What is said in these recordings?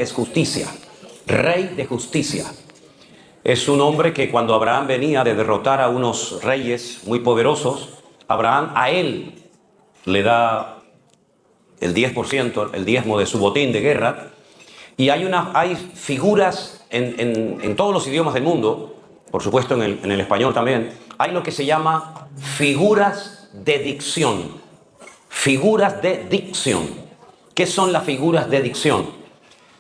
es justicia, rey de justicia. Es un hombre que cuando Abraham venía de derrotar a unos reyes muy poderosos, Abraham a él le da el 10%, el diezmo de su botín de guerra. Y hay figuras en todos los idiomas del mundo, por supuesto en el español también, hay lo que se llama figuras de dicción. Figuras de dicción. ¿Qué son las figuras de dicción?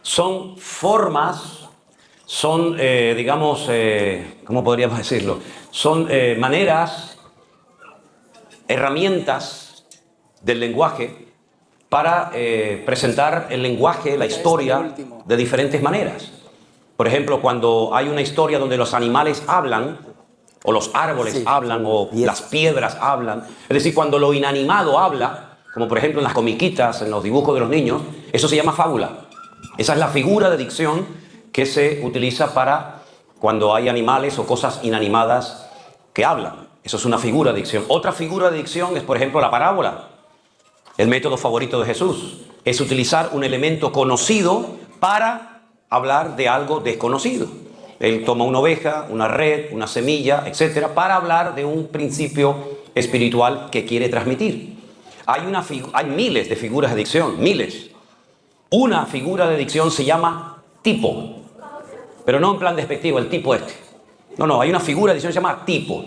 Son formas, son, digamos, ¿cómo podríamos decirlo? Son maneras, herramientas del lenguaje para presentar el lenguaje, la historia, de diferentes maneras. Por ejemplo, cuando hay una historia donde los animales hablan, o los árboles hablan, o las piedras hablan, es decir, cuando lo inanimado habla, como por ejemplo en las comiquitas, en los dibujos de los niños, eso se llama fábula. Esa es la figura de dicción que se utiliza para cuando hay animales o cosas inanimadas que hablan. Eso es una figura de dicción. Otra figura de dicción es, por ejemplo, la parábola. El método favorito de Jesús es utilizar un elemento conocido para hablar de algo desconocido. Él toma una oveja, una red, una semilla, etcétera, para hablar de un principio espiritual que quiere transmitir. Hay miles de figuras de dicción, miles. Una figura de dicción se llama tipo, pero no en plan despectivo, el tipo este. No, hay una figura de dicción que se llama tipo.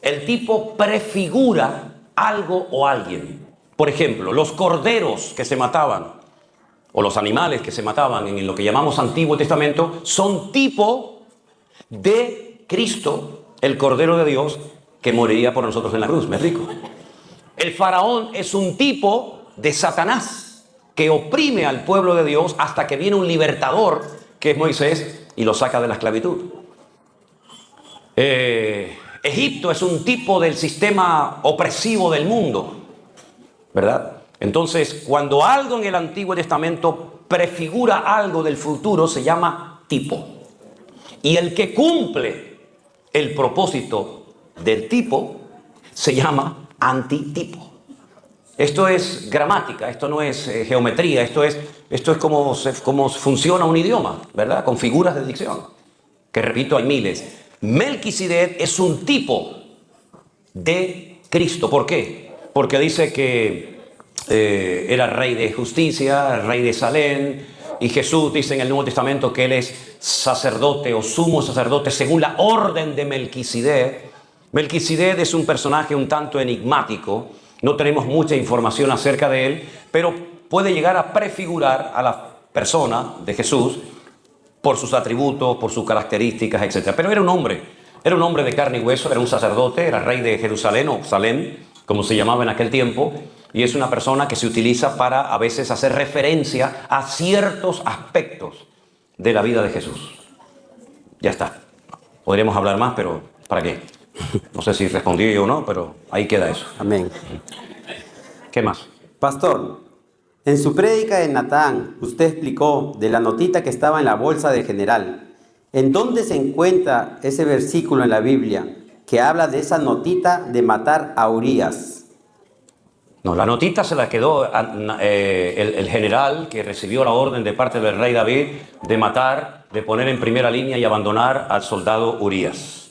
El tipo prefigura algo o alguien. Por ejemplo, los corderos que se mataban, o los animales que se mataban en lo que llamamos Antiguo Testamento, son tipo de Cristo, el Cordero de Dios, que moriría por nosotros en la cruz. ¿Me explico? El faraón es un tipo de Satanás, que oprime al pueblo de Dios hasta que viene un libertador, que es Moisés, y lo saca de la esclavitud. Egipto es un tipo del sistema opresivo del mundo, ¿verdad? Entonces, cuando algo en el Antiguo Testamento prefigura algo del futuro, se llama tipo. Y el que cumple el propósito del tipo se llama antitipo. Esto es gramática, esto no es geometría, esto es cómo funciona un idioma, ¿verdad? Con figuras de dicción, que repito, hay miles. Melquisedec es un tipo de Cristo. ¿Por qué? Porque dice que era rey de justicia, rey de Salem, y Jesús dice en el Nuevo Testamento que él es sacerdote o sumo sacerdote según la orden de Melquisedec. Melquisedec es un personaje un tanto enigmático, no tenemos mucha información acerca de él, pero puede llegar a prefigurar a la persona de Jesús por sus atributos, por sus características, etc. Pero era un hombre de carne y hueso, era un sacerdote, era rey de Jerusalén o Salem, como se llamaba en aquel tiempo, y es una persona que se utiliza para a veces hacer referencia a ciertos aspectos de la vida de Jesús. Ya está. Podríamos hablar más, pero ¿para qué? No sé si respondí yo o no, pero ahí queda eso. Amén. ¿Qué más? Pastor, en su prédica de Natán, usted explicó de la notita que estaba en la bolsa del general. ¿En dónde se encuentra ese versículo en la Biblia que habla de esa notita de matar a Urías? No, la notita se la quedó el general que recibió la orden de parte del rey David de matar, de poner en primera línea y abandonar al soldado Urías.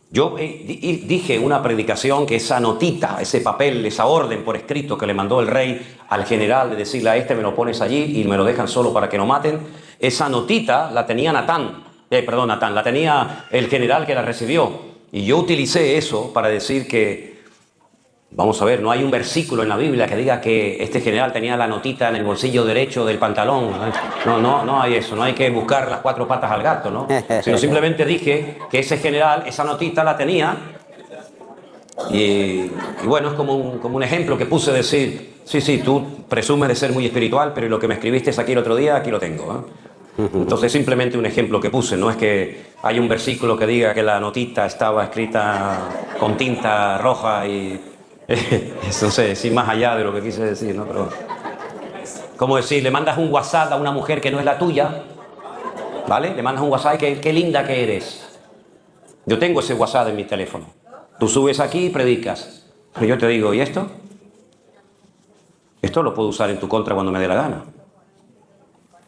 Yo dije en una predicación que esa notita, ese papel, esa orden por escrito que le mandó el rey al general de decirle a este me lo pones allí y me lo dejan solo para que no maten, esa notita la tenía Natán, la tenía el general que la recibió. Y yo utilicé eso para decir que, vamos a ver, no hay un versículo en la Biblia que diga que este general tenía la notita en el bolsillo derecho del pantalón. No hay eso, no hay que buscar las cuatro patas al gato, ¿no? Sino simplemente dije que ese general, esa notita la tenía. Y bueno, es como un ejemplo que puse de decir, sí, tú presumes de ser muy espiritual, pero lo que me escribiste aquí el otro día, aquí lo tengo, ¿eh? Entonces simplemente un ejemplo que puse, no es que hay un versículo que diga que la notita estaba escrita con tinta roja y eso sé, decir más allá de lo que quise decir, ¿no? Pero, como decir, le mandas un WhatsApp a una mujer que no es la tuya, ¿vale? Le mandas un WhatsApp y qué linda que eres. Yo tengo ese WhatsApp en mi teléfono. Tú subes aquí y predicas. Pero yo te digo, ¿y esto? Esto lo puedo usar en tu contra cuando me dé la gana.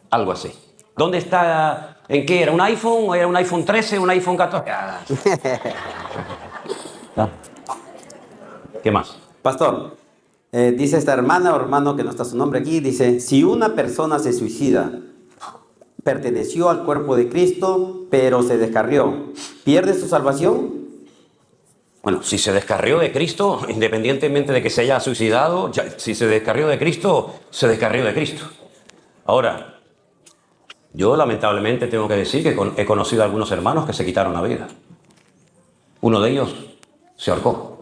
Algo así. ¿Dónde está? ¿En qué era? ¿Un iPhone? ¿O era un iPhone 13? ¿Un iPhone 14? ¿Qué más? Pastor, dice esta hermana o hermano que no está su nombre aquí, dice, si una persona se suicida, perteneció al cuerpo de Cristo, pero se descarrió, ¿pierde su salvación? Bueno, si se descarrió de Cristo, independientemente de que se haya suicidado, si se descarrió de Cristo, se descarrió de Cristo. Ahora, yo lamentablemente tengo que decir que he conocido a algunos hermanos que se quitaron la vida. Uno de ellos se ahorcó.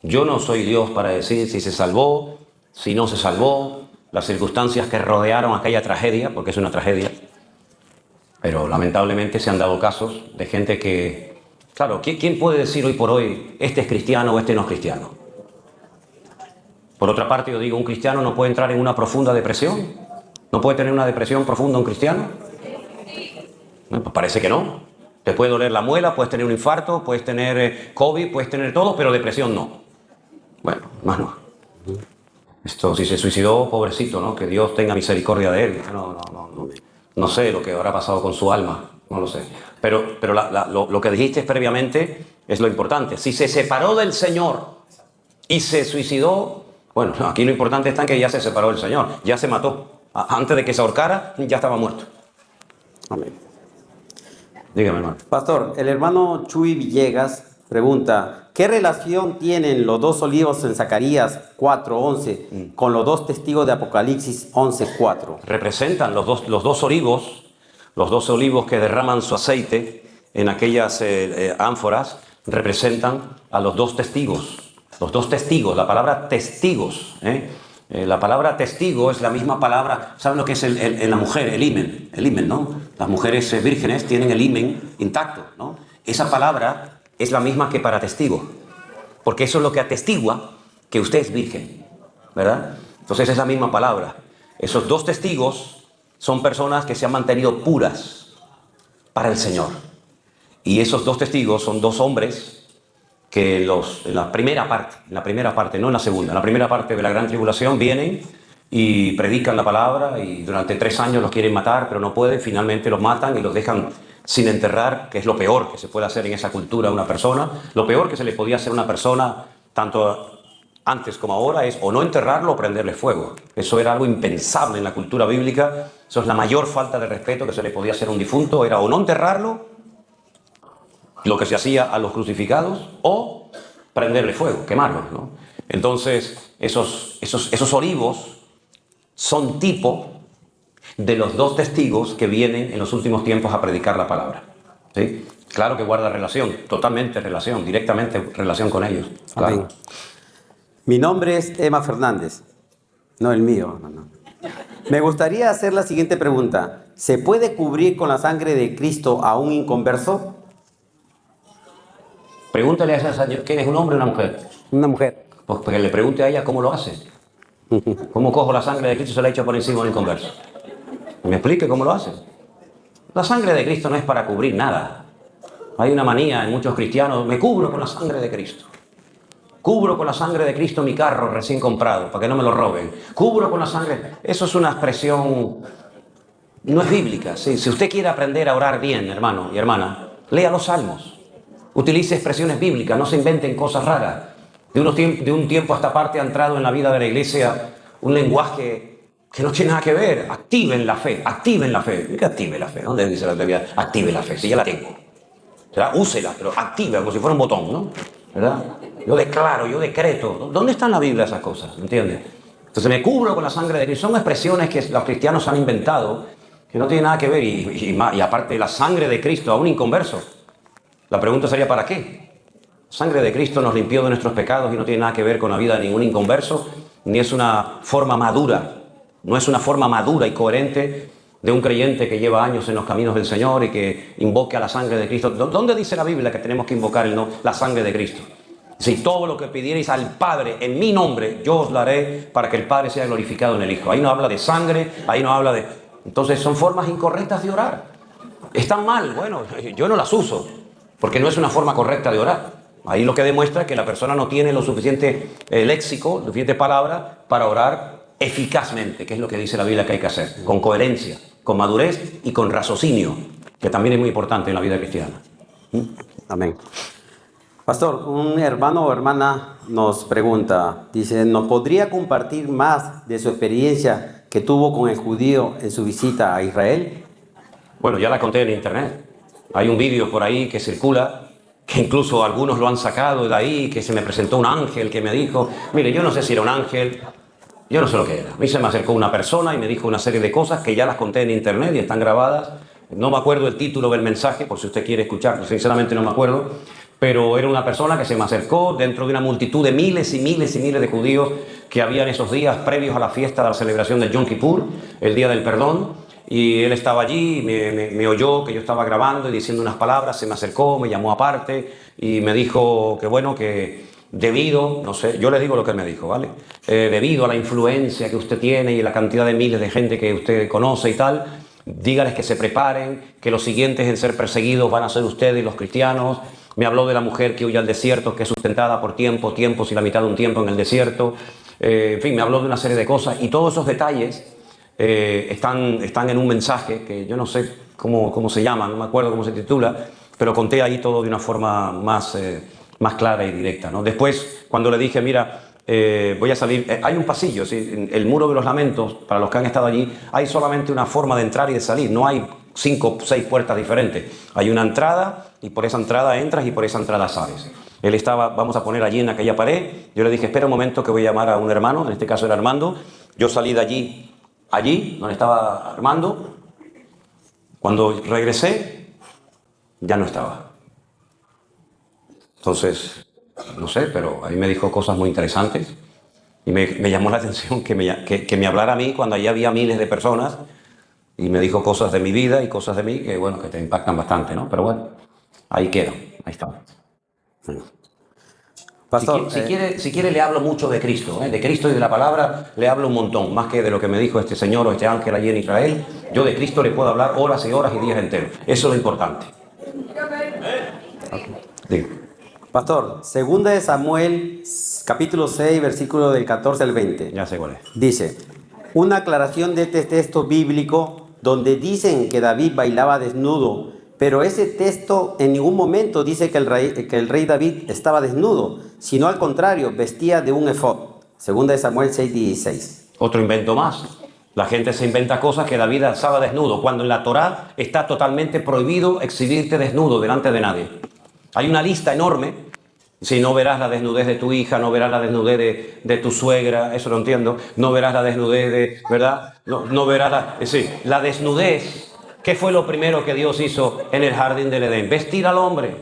Yo no soy Dios para decir si se salvó, si no se salvó, las circunstancias que rodearon aquella tragedia, porque es una tragedia. Pero lamentablemente se han dado casos de gente que... Claro, ¿quién puede decir hoy por hoy, este es cristiano o este no es cristiano? Por otra parte, yo digo, un cristiano no puede entrar en una profunda depresión. ¿No puede tener una depresión profunda un cristiano? Pues parece que no. Te puede doler la muela, puedes tener un infarto, puedes tener COVID, puedes tener todo, pero depresión no. Bueno, hermano, esto si se suicidó, pobrecito, ¿no? Que Dios tenga misericordia de él. No sé lo que habrá pasado con su alma, no lo sé. Pero lo que dijiste previamente es lo importante. Si se separó del Señor y se suicidó, bueno, aquí lo importante está en que ya se separó del Señor, ya se mató. Antes de que se ahorcara, ya estaba muerto. Amén. Dígame, hermano. Pastor, el hermano Chuy Villegas pregunta, ¿qué relación tienen los dos olivos en Zacarías 4:11 con los dos testigos de Apocalipsis 11:4? Representan los dos olivos que derraman su aceite en aquellas ánforas, representan a los dos testigos. Los dos testigos, la palabra testigos, la palabra testigo es la misma palabra, ¿saben lo que es en la mujer? El himen, ¿no? Las mujeres vírgenes tienen el himen intacto, ¿no? Esa palabra es la misma que para testigo, porque eso es lo que atestigua que usted es virgen, ¿verdad? Entonces es la misma palabra. Esos dos testigos son personas que se han mantenido puras para el Señor. Y esos dos testigos son dos hombres que en la primera parte, no en la segunda, en la primera parte de la gran tribulación vienen y predican la palabra y durante 3 años los quieren matar, pero no pueden, finalmente los matan y los dejan sin enterrar, que es lo peor que se puede hacer en esa cultura a una persona. Lo peor que se le podía hacer a una persona, tanto antes como ahora, es o no enterrarlo o prenderle fuego. Eso era algo impensable en la cultura bíblica. Eso es la mayor falta de respeto que se le podía hacer a un difunto, era o no enterrarlo, lo que se hacía a los crucificados, o prenderle fuego, quemarlos, ¿no? Entonces, esos olivos son tipo de los dos testigos que vienen en los últimos tiempos a predicar la palabra, ¿sí? Claro que guarda relación, totalmente relación, directamente relación con ellos. Claro. Amén. Mi nombre es Emma Fernández, no el mío. No. Me gustaría hacer la siguiente pregunta. ¿Se puede cubrir con la sangre de Cristo a un inconverso? Pregúntale a esa señora, ¿quién es, un hombre o una mujer? Una mujer. Pues que le pregunte a ella cómo lo hace. ¿Cómo cojo la sangre de Cristo y se la echo por encima de un inconverso? ¿Me explique cómo lo hace? La sangre de Cristo no es para cubrir nada. Hay una manía en muchos cristianos, me cubro con la sangre de Cristo. Cubro con la sangre de Cristo mi carro recién comprado, para que no me lo roben. Cubro con la sangre... Eso es una expresión... No es bíblica. ¿Sí? Si usted quiere aprender a orar bien, hermano y hermana, lea los salmos. Utilice expresiones bíblicas, no se inventen cosas raras. De un tiempo a esta parte ha entrado en la vida de la iglesia un lenguaje que no tiene nada que ver. Activen la fe, activen la fe. ¿Qué active la fe? ¿Dónde dice la Biblia? Active la fe, si ya la tengo. ¿Verdad? Úsela, pero active, como si fuera un botón, ¿no? ¿Verdad? Yo declaro, yo decreto. ¿Dónde está en la Biblia esas cosas? ¿Entiendes? Entonces me cubro con la sangre de Cristo. Son expresiones que los cristianos han inventado que no tienen nada que ver. Y aparte, la sangre de Cristo a un inconverso. La pregunta sería, ¿para qué? La sangre de Cristo nos limpió de nuestros pecados y no tiene nada que ver con la vida de ningún inconverso, ni es una forma madura, no es una forma madura y coherente de un creyente que lleva años en los caminos del Señor y que invoque a la sangre de Cristo. ¿Dónde dice la Biblia que tenemos que invocar la sangre de Cristo? Si todo lo que pidierais al Padre en mi nombre, yo os lo haré para que el Padre sea glorificado en el Hijo. Ahí no habla de sangre, ahí no habla de... Entonces son formas incorrectas de orar. Están mal, bueno, yo no las uso, porque no es una forma correcta de orar. Ahí lo que demuestra es que la persona no tiene lo suficiente léxico, suficiente palabra para orar eficazmente, que es lo que dice la Biblia que hay que hacer, con coherencia, con madurez y con raciocinio, que también es muy importante en la vida cristiana. Amén. Pastor, un hermano o hermana nos pregunta, dice, ¿nos podría compartir más de su experiencia que tuvo con el judío en su visita a Israel? Bueno, ya la conté en internet. Hay un vídeo por ahí que circula, que incluso algunos lo han sacado de ahí, que se me presentó un ángel que me dijo, mire, yo no sé si era un ángel, yo no sé lo que era. A mí se me acercó una persona y me dijo una serie de cosas que ya las conté en internet y están grabadas. No me acuerdo el título del mensaje, por si usted quiere escuchar, sinceramente no me acuerdo. Pero era una persona que se me acercó dentro de una multitud de miles y miles y miles de judíos que había en esos días previos a la fiesta de la celebración del Yom Kippur, el Día del Perdón. Y él estaba allí, me oyó que yo estaba grabando y diciendo unas palabras, se me acercó, me llamó aparte y me dijo que bueno, que debido, no sé, yo le digo lo que él me dijo, ¿vale? Debido a la influencia que usted tiene y la cantidad de miles de gente que usted conoce y tal, dígales que se preparen, que los siguientes en ser perseguidos van a ser ustedes y los cristianos. Me habló de la mujer que huye al desierto, que es sustentada por tiempos y la mitad de un tiempo en el desierto. En fin, me habló de una serie de cosas y todos esos detalles están en un mensaje que yo no sé cómo se llama, no me acuerdo cómo se titula, pero conté ahí todo de una forma más clara y directa, ¿no? Después, cuando le dije, mira, voy a salir, hay un pasillo, ¿sí? El muro de los lamentos, para los que han estado allí, hay solamente una forma de entrar y de salir, no hay 5 o 6 puertas diferentes. Hay una entrada y por esa entrada entras y por esa entrada sales. Él estaba, vamos a poner allí en aquella pared, yo le dije, espera un momento que voy a llamar a un hermano, en este caso era Armando. Yo salí de allí donde estaba Armando. Cuando regresé, ya no estaba. Entonces, no sé, pero ahí me dijo cosas muy interesantes y me llamó la atención que me hablara a mí cuando allí había miles de personas y me dijo cosas de mi vida y cosas de mí que, bueno, que te impactan bastante, ¿no? Pero bueno, ahí quedo, ahí está. Pastor, Si quiere le hablo mucho de Cristo y de la palabra le hablo un montón, más que de lo que me dijo este señor o este ángel allí en Israel. Yo de Cristo le puedo hablar horas y horas y días enteros. Eso es lo importante. Digo. Pastor, segunda de Samuel, capítulo 6, versículo del 14 al 20. Ya sé cuál es. Dice, una aclaración de este texto bíblico donde dicen que David bailaba desnudo, pero ese texto en ningún momento dice que el rey David estaba desnudo, sino al contrario, vestía de un efod. Segunda de Samuel 6:16. Otro invento más. La gente se inventa cosas que David alzaba desnudo, cuando en la Torá está totalmente prohibido exhibirte desnudo delante de nadie. Hay una lista enorme. Si no verás la desnudez de tu hija, no verás la desnudez de tu suegra, eso lo entiendo. No verás la desnudez de, ¿verdad? No verás la desnudez. ¿Qué fue lo primero que Dios hizo en el jardín del Edén? Vestir al hombre,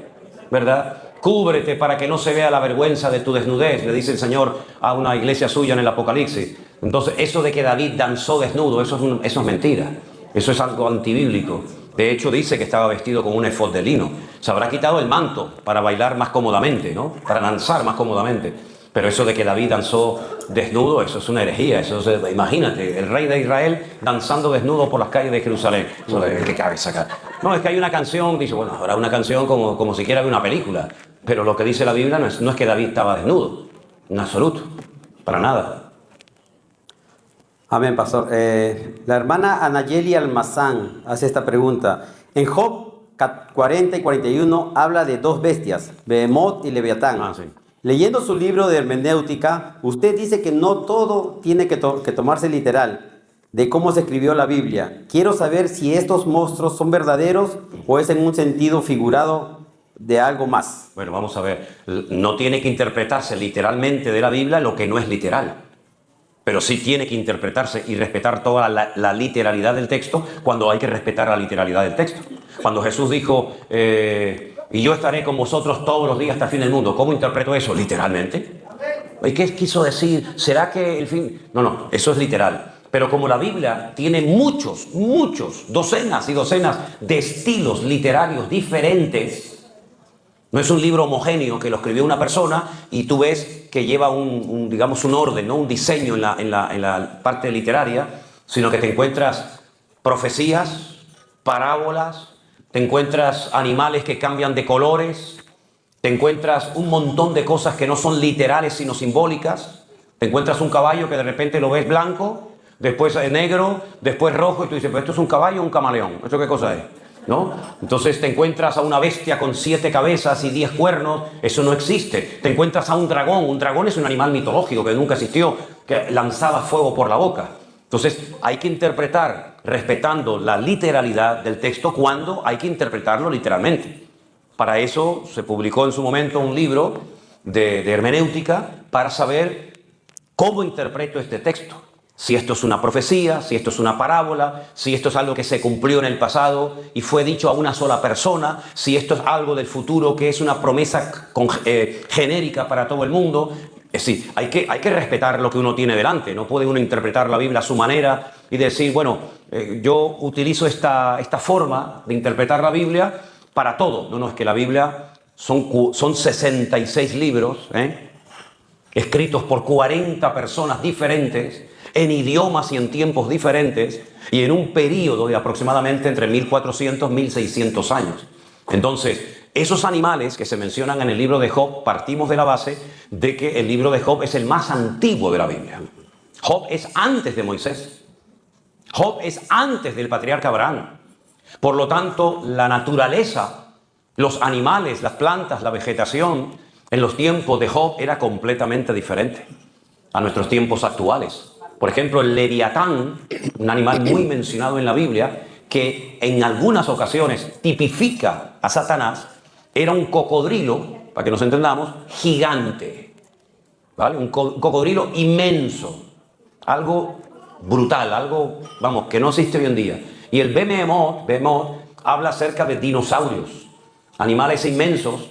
¿verdad? Cúbrete para que no se vea la vergüenza de tu desnudez, le dice el Señor a una iglesia suya en el Apocalipsis. Entonces, eso de que David danzó desnudo, eso es mentira. Eso es algo antibíblico. De hecho, dice que estaba vestido con un efod de lino. Se habrá quitado el manto para bailar más cómodamente, ¿no? Para danzar más cómodamente. Pero eso de que David danzó desnudo, eso es una herejía. Imagínate, el rey de Israel danzando desnudo por las calles de Jerusalén. Eso es que cabe sacar. No, es que hay una canción, dice, bueno, habrá una canción como si quiera ver una película. Pero lo que dice la Biblia no es que David estaba desnudo, en absoluto, para nada. Amén, pastor. La hermana Anayeli Almazán hace esta pregunta. En Job 40 y 41 habla de dos bestias, Behemoth y Leviatán. Sí. Leyendo su libro de hermenéutica, usted dice que no todo tiene que tomarse literal de cómo se escribió la Biblia. Quiero saber si estos monstruos son verdaderos o es en un sentido figurado de algo más. Bueno, vamos a ver. No tiene que interpretarse literalmente de la Biblia lo que no es literal. Pero sí tiene que interpretarse y respetar toda la literalidad del texto cuando hay que respetar la literalidad del texto. Cuando Jesús dijo, y yo estaré con vosotros todos los días hasta el fin del mundo, ¿cómo interpreto eso? Literalmente. ¿Y qué quiso decir? ¿Será que el fin? No, eso es literal. Pero como la Biblia tiene muchos, docenas y docenas de estilos literarios diferentes, no es un libro homogéneo que lo escribió una persona y tú ves que lleva digamos un orden, ¿no? Un diseño en la parte literaria, sino que te encuentras profecías, parábolas, te encuentras animales que cambian de colores, te encuentras un montón de cosas que no son literales sino simbólicas, Te encuentras un caballo que de repente lo ves blanco, después negro, después rojo, y tú dices, ¿pero esto es un caballo o un camaleón? ¿Esto qué cosa es? ¿No? Entonces te encuentras a una bestia con 7 cabezas y 10 cuernos, eso no existe. Te encuentras a un dragón es un animal mitológico que nunca existió, que lanzaba fuego por la boca. Entonces hay que interpretar respetando la literalidad del texto cuando hay que interpretarlo literalmente. Para eso se publicó en su momento un libro de hermenéutica para saber cómo interpreto este texto. Si esto es una profecía, si esto es una parábola, si esto es algo que se cumplió en el pasado y fue dicho a una sola persona, si esto es algo del futuro que es una promesa genérica para todo el mundo. Es decir, hay que respetar lo que uno tiene delante. No puede uno interpretar la Biblia a su manera y decir, bueno, yo utilizo esta forma de interpretar la Biblia para todo. No, es que la Biblia son 66 libros, escritos por 40 personas diferentes, en idiomas y en tiempos diferentes, y en un periodo de aproximadamente entre 1400 y 1600 años. Entonces, esos animales que se mencionan en el libro de Job, partimos de la base de que el libro de Job es el más antiguo de la Biblia. Job es antes de Moisés. Job es antes del patriarca Abraham. Por lo tanto, la naturaleza, los animales, las plantas, la vegetación, en los tiempos de Job era completamente diferente a nuestros tiempos actuales. Por ejemplo, el leviatán, un animal muy mencionado en la Biblia, que en algunas ocasiones tipifica a Satanás, era un cocodrilo, para que nos entendamos, gigante, ¿vale? Un cocodrilo inmenso, algo brutal, algo, vamos, que no existe hoy en día. Y el Behemoth habla acerca de dinosaurios, animales inmensos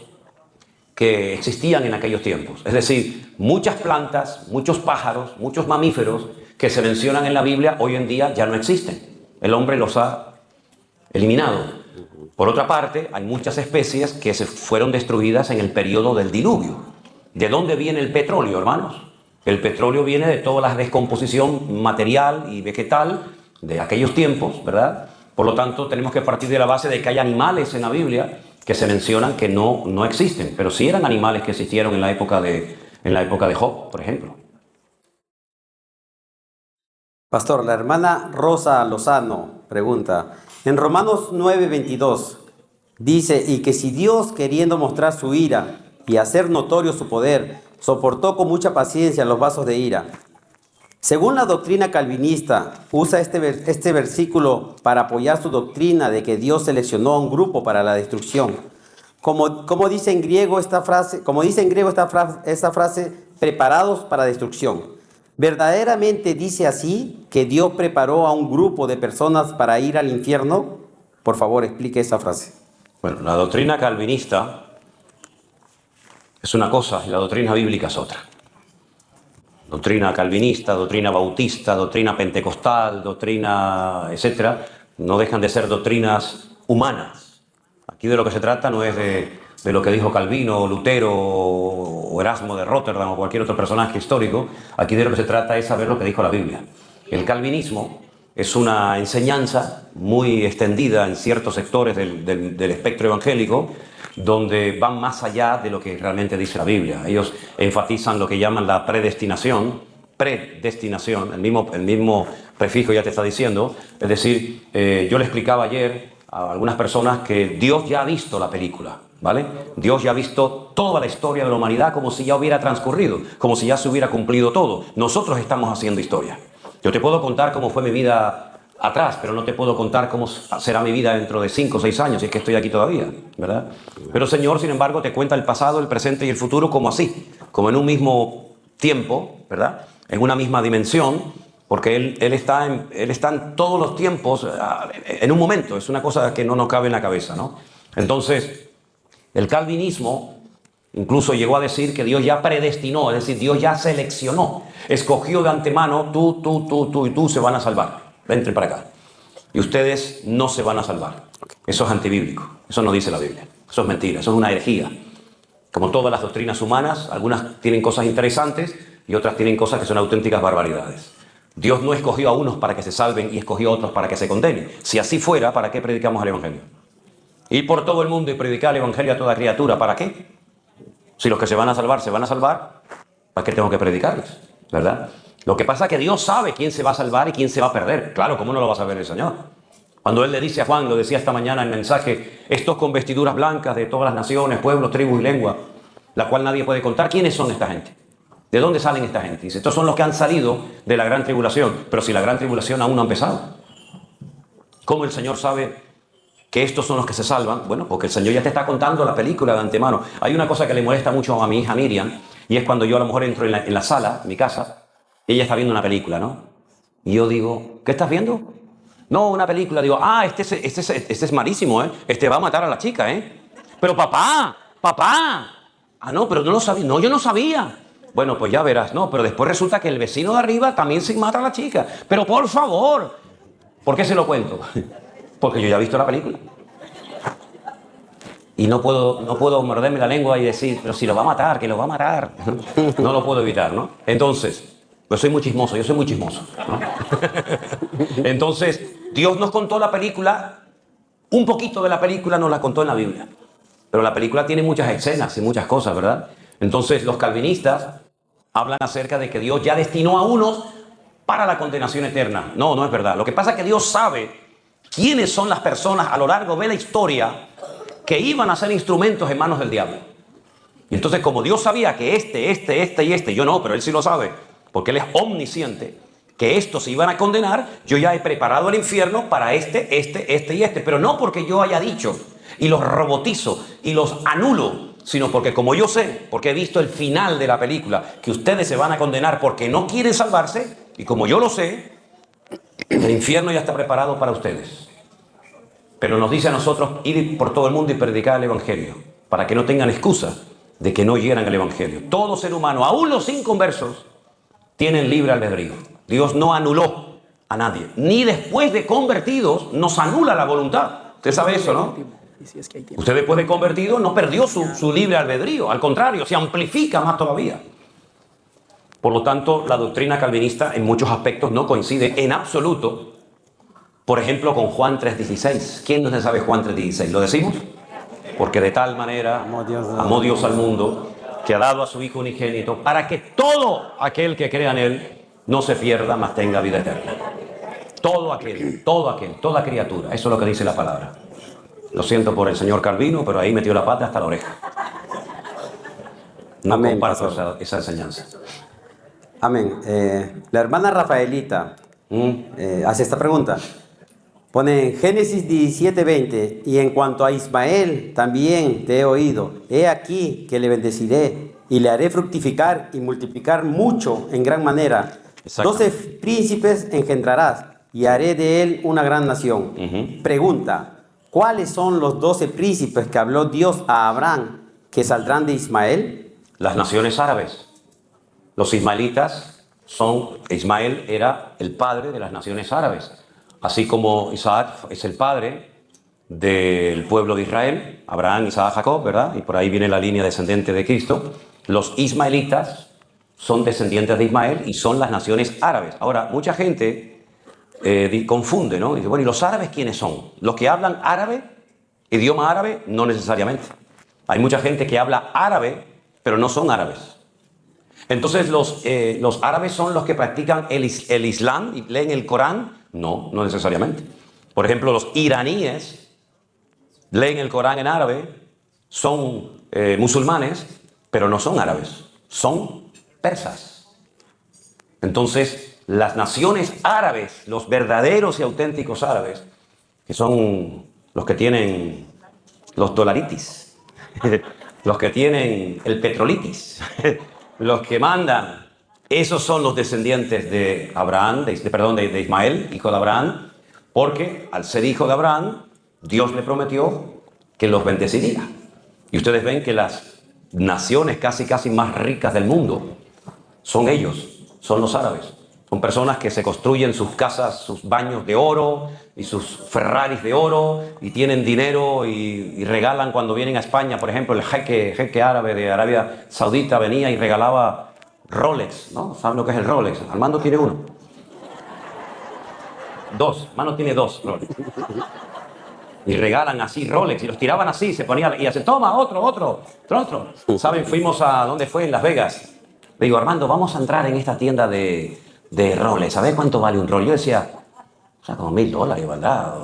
que existían en aquellos tiempos. Es decir, muchas plantas, muchos pájaros, muchos mamíferos que se mencionan en la Biblia hoy en día ya no existen. El hombre los ha eliminado. Por otra parte, hay muchas especies que se fueron destruidas en el periodo del diluvio. ¿De dónde viene el petróleo, hermanos? El petróleo viene de toda la descomposición material y vegetal de aquellos tiempos, ¿verdad? Por lo tanto, tenemos que partir de la base de que hay animales en la Biblia que se mencionan que no existen, pero sí eran animales que existieron en la época de Job, por ejemplo. Pastor, la hermana Rosa Lozano pregunta, en Romanos 9:22 dice, y que si Dios, queriendo mostrar su ira y hacer notorio su poder, soportó con mucha paciencia los vasos de ira. Según la doctrina calvinista, usa este versículo para apoyar su doctrina de que Dios seleccionó a un grupo para la destrucción. Como dice en griego esta frase, preparados para destrucción. ¿Verdaderamente dice así que Dios preparó a un grupo de personas para ir al infierno? Por favor, explique esa frase. Bueno, la doctrina calvinista es una cosa y la doctrina bíblica es otra. Doctrina calvinista, doctrina bautista, doctrina pentecostal, doctrina, etcétera, no dejan de ser doctrinas humanas. Aquí de lo que se trata no es de lo que dijo Calvino, Lutero o Erasmo de Rotterdam o cualquier otro personaje histórico. Aquí de lo que se trata es saber lo que dijo la Biblia. El calvinismo es una enseñanza muy extendida en ciertos sectores del espectro evangélico, donde van más allá de lo que realmente dice la Biblia. Ellos enfatizan lo que llaman la predestinación, el mismo prefijo ya te está diciendo. Es decir, yo le explicaba ayer a algunas personas que Dios ya ha visto la película, ¿vale? Dios ya ha visto toda la historia de la humanidad como si ya hubiera transcurrido, como si ya se hubiera cumplido todo. Nosotros estamos haciendo historia. Yo te puedo contar cómo fue mi vida atrás, pero no te puedo contar cómo será mi vida dentro de 5 o 6 años, si es que estoy aquí todavía, ¿verdad? Pero el Señor, sin embargo, te cuenta el pasado, el presente y el futuro como así, como en un mismo tiempo, ¿verdad? En una misma dimensión, porque Él está en todos los tiempos, en un momento. Es una cosa que no nos cabe en la cabeza, ¿no? Entonces, el calvinismo incluso llegó a decir que Dios ya predestinó, es decir, Dios ya seleccionó, escogió de antemano, tú y tú se van a salvar. Entren para acá. Y ustedes no se van a salvar. Eso es antibíblico. Eso no dice la Biblia. Eso es mentira. Eso es una herejía. Como todas las doctrinas humanas, algunas tienen cosas interesantes y otras tienen cosas que son auténticas barbaridades. Dios no escogió a unos para que se salven y escogió a otros para que se condenen. Si así fuera, ¿para qué predicamos el Evangelio? Ir por todo el mundo y predicar el Evangelio a toda criatura, ¿para qué? Si los que se van a salvar, ¿para qué tengo que predicarles? ¿verdad? Lo que pasa es que Dios sabe quién se va a salvar y quién se va a perder. Claro, ¿cómo no lo va a saber el Señor? Cuando Él le dice a Juan, lo decía esta mañana en el mensaje, estos con vestiduras blancas de todas las naciones, pueblos, tribus y lenguas, la cual nadie puede contar, ¿quiénes son esta gente? ¿De dónde salen esta gente? Dice, estos son los que han salido de la gran tribulación, pero si la gran tribulación aún no ha empezado. ¿Cómo el Señor sabe que estos son los que se salvan? Bueno, porque el Señor ya te está contando la película de antemano. Hay una cosa que le molesta mucho a mi hija Miriam, y es cuando yo a lo mejor entro en la sala, en mi casa, y ella está viendo una película, ¿no? Y yo digo, ¿qué estás viendo? No, una película. Digo, este es malísimo, ¿eh? Este va a matar a la chica, ¿eh? Pero papá. Ah, no, pero no lo sabía. No, yo no sabía. Bueno, pues ya verás, no, pero después resulta que el vecino de arriba también se mata a la chica. Pero por favor, ¿por qué se lo cuento? Porque yo ya he visto la película. Y no puedo morderme la lengua y decir, pero si lo va a matar, que lo va a matar. No lo puedo evitar, ¿no? Entonces, pues soy muy chismoso, yo soy muy chismoso, ¿no? Entonces, Dios nos contó la película, un poquito de la película nos la contó en la Biblia. Pero la película tiene muchas escenas y muchas cosas, ¿verdad? Entonces, los calvinistas hablan acerca de que Dios ya destinó a unos para la condenación eterna. No, no es verdad. Lo que pasa es que Dios sabe quiénes son las personas a lo largo de la historia que iban a ser instrumentos en manos del diablo. Y entonces, como Dios sabía que yo no, pero Él sí lo sabe, porque Él es omnisciente, que estos se iban a condenar, yo ya he preparado el infierno para este, pero no porque yo haya dicho y los robotizo y los anulo, sino porque como yo sé, porque he visto el final de la película, que ustedes se van a condenar porque no quieren salvarse, y como yo lo sé, el infierno ya está preparado para ustedes. Pero nos dice a nosotros ir por todo el mundo y predicar el Evangelio, para que no tengan excusa de que no oyeran el Evangelio. Todo ser humano, aún los inconversos, tienen libre albedrío. Dios no anuló a nadie, ni después de convertidos nos anula la voluntad. Usted sabe eso, ¿no? Usted después de convertido no perdió su libre albedrío, al contrario, se amplifica más todavía. Por lo tanto, la doctrina calvinista en muchos aspectos no coincide en absoluto, por ejemplo, con Juan 3:16. ¿Quién no se sabe Juan 3:16? ¿Lo decimos? Porque de tal manera amó Dios al mundo, que ha dado a su Hijo unigénito, para que todo aquel que crea en Él no se pierda, mas tenga vida eterna. Todo aquel, toda criatura. Eso es lo que dice la palabra. Lo siento por el señor Calvino, pero ahí metió la pata hasta la oreja. No Amén, comparto esa enseñanza. Amén. La hermana Rafaelita hace esta pregunta. Pone en Génesis 17:20, y en cuanto a Ismael, también te he oído. He aquí que le bendeciré y le haré fructificar y multiplicar mucho en gran manera. 12 príncipes engendrarás y haré de él una gran nación. Pregunta, ¿cuáles son los 12 príncipes que habló Dios a Abraham que saldrán de Ismael? Las naciones árabes. Los ismaelitas Ismael era el padre de las naciones árabes. Así como Isaac es el padre del pueblo de Israel, Abraham, Isaac, Jacob, ¿verdad? Y por ahí viene la línea descendente de Cristo. Los ismaelitas son descendientes de Ismael y son las naciones árabes. Ahora, mucha gente confunde, ¿no? Dice, bueno, ¿y los árabes quiénes son? ¿Los que hablan árabe, idioma árabe? No necesariamente. Hay mucha gente que habla árabe, pero no son árabes. Entonces, los árabes son los que practican el Islam y leen el Corán. No, no necesariamente. Por ejemplo, los iraníes leen el Corán en árabe, son musulmanes, pero no son árabes, son persas. Entonces, las naciones árabes, los verdaderos y auténticos árabes, que son los que tienen los dolaritis, los que tienen el petrolitis, los que mandan, esos son los descendientes de Abraham, de Ismael, hijo de Abraham, porque al ser hijo de Abraham, Dios le prometió que los bendeciría. Y ustedes ven que las naciones casi más ricas del mundo son ellos, son los árabes. Son personas que se construyen sus casas, sus baños de oro y sus Ferraris de oro y tienen dinero y regalan cuando vienen a España. Por ejemplo, el jeque árabe de Arabia Saudita venía y regalaba Rolex, ¿no? ¿Saben lo que es el Rolex? Armando tiene uno. Armando tiene 2 Rolex. Y regalan así Rolex y los tiraban así, se ponían y hacen, toma, otro. ¿Saben? Fuimos a, ¿dónde fue? En Las Vegas. Le digo, Armando, vamos a entrar en esta tienda de roles. ¿Sabes cuánto vale un rol? Yo decía, o sea, como $1000, ¿verdad?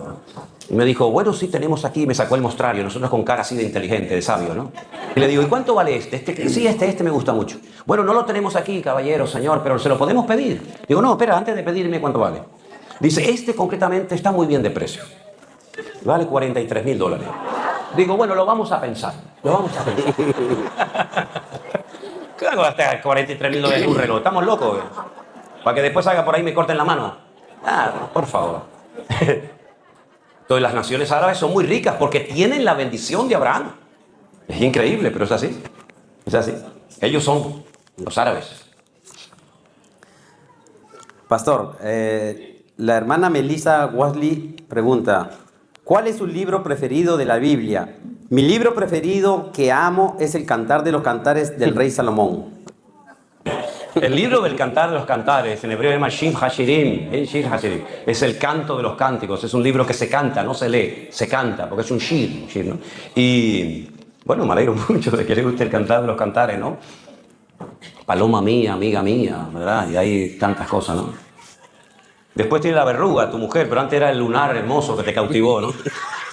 Y me dijo, bueno, sí, tenemos aquí. Me sacó el mostrario. Nosotros con cara así de inteligente, de sabio, ¿no? Y le digo, ¿y cuánto vale este? Sí, este me gusta mucho. Bueno, no lo tenemos aquí, caballero, señor, pero se lo podemos pedir. Digo, no, espera, antes de pedirme cuánto vale. Dice, este concretamente está muy bien de precio. Vale $43,000. Digo, bueno, lo vamos a pensar. Lo vamos a pensar. ¿Qué hago hasta $43,000 en un reloj? ¿Estamos locos? Para que después salga por ahí y me corten la mano. Ah, por favor. Entonces las naciones árabes son muy ricas porque tienen la bendición de Abraham. Es increíble, pero es así. Es así. Ellos son los árabes. Pastor, la hermana Melissa Wasley pregunta, ¿cuál es su libro preferido de la Biblia? Mi libro preferido que amo es el Cantar de los Cantares del Rey Salomón. El libro del Cantar de los Cantares, en hebreo se llama Shir Hashirim, es el canto de los cánticos, es un libro que se canta, no se lee, se canta, porque es un shir, ¿no? Y bueno, me alegro mucho de que le guste el Cantar de los Cantares, ¿no? Paloma mía, amiga mía, ¿verdad? Y hay tantas cosas, ¿no? Después tiene la verruga, tu mujer, pero antes era el lunar hermoso que te cautivó, ¿no?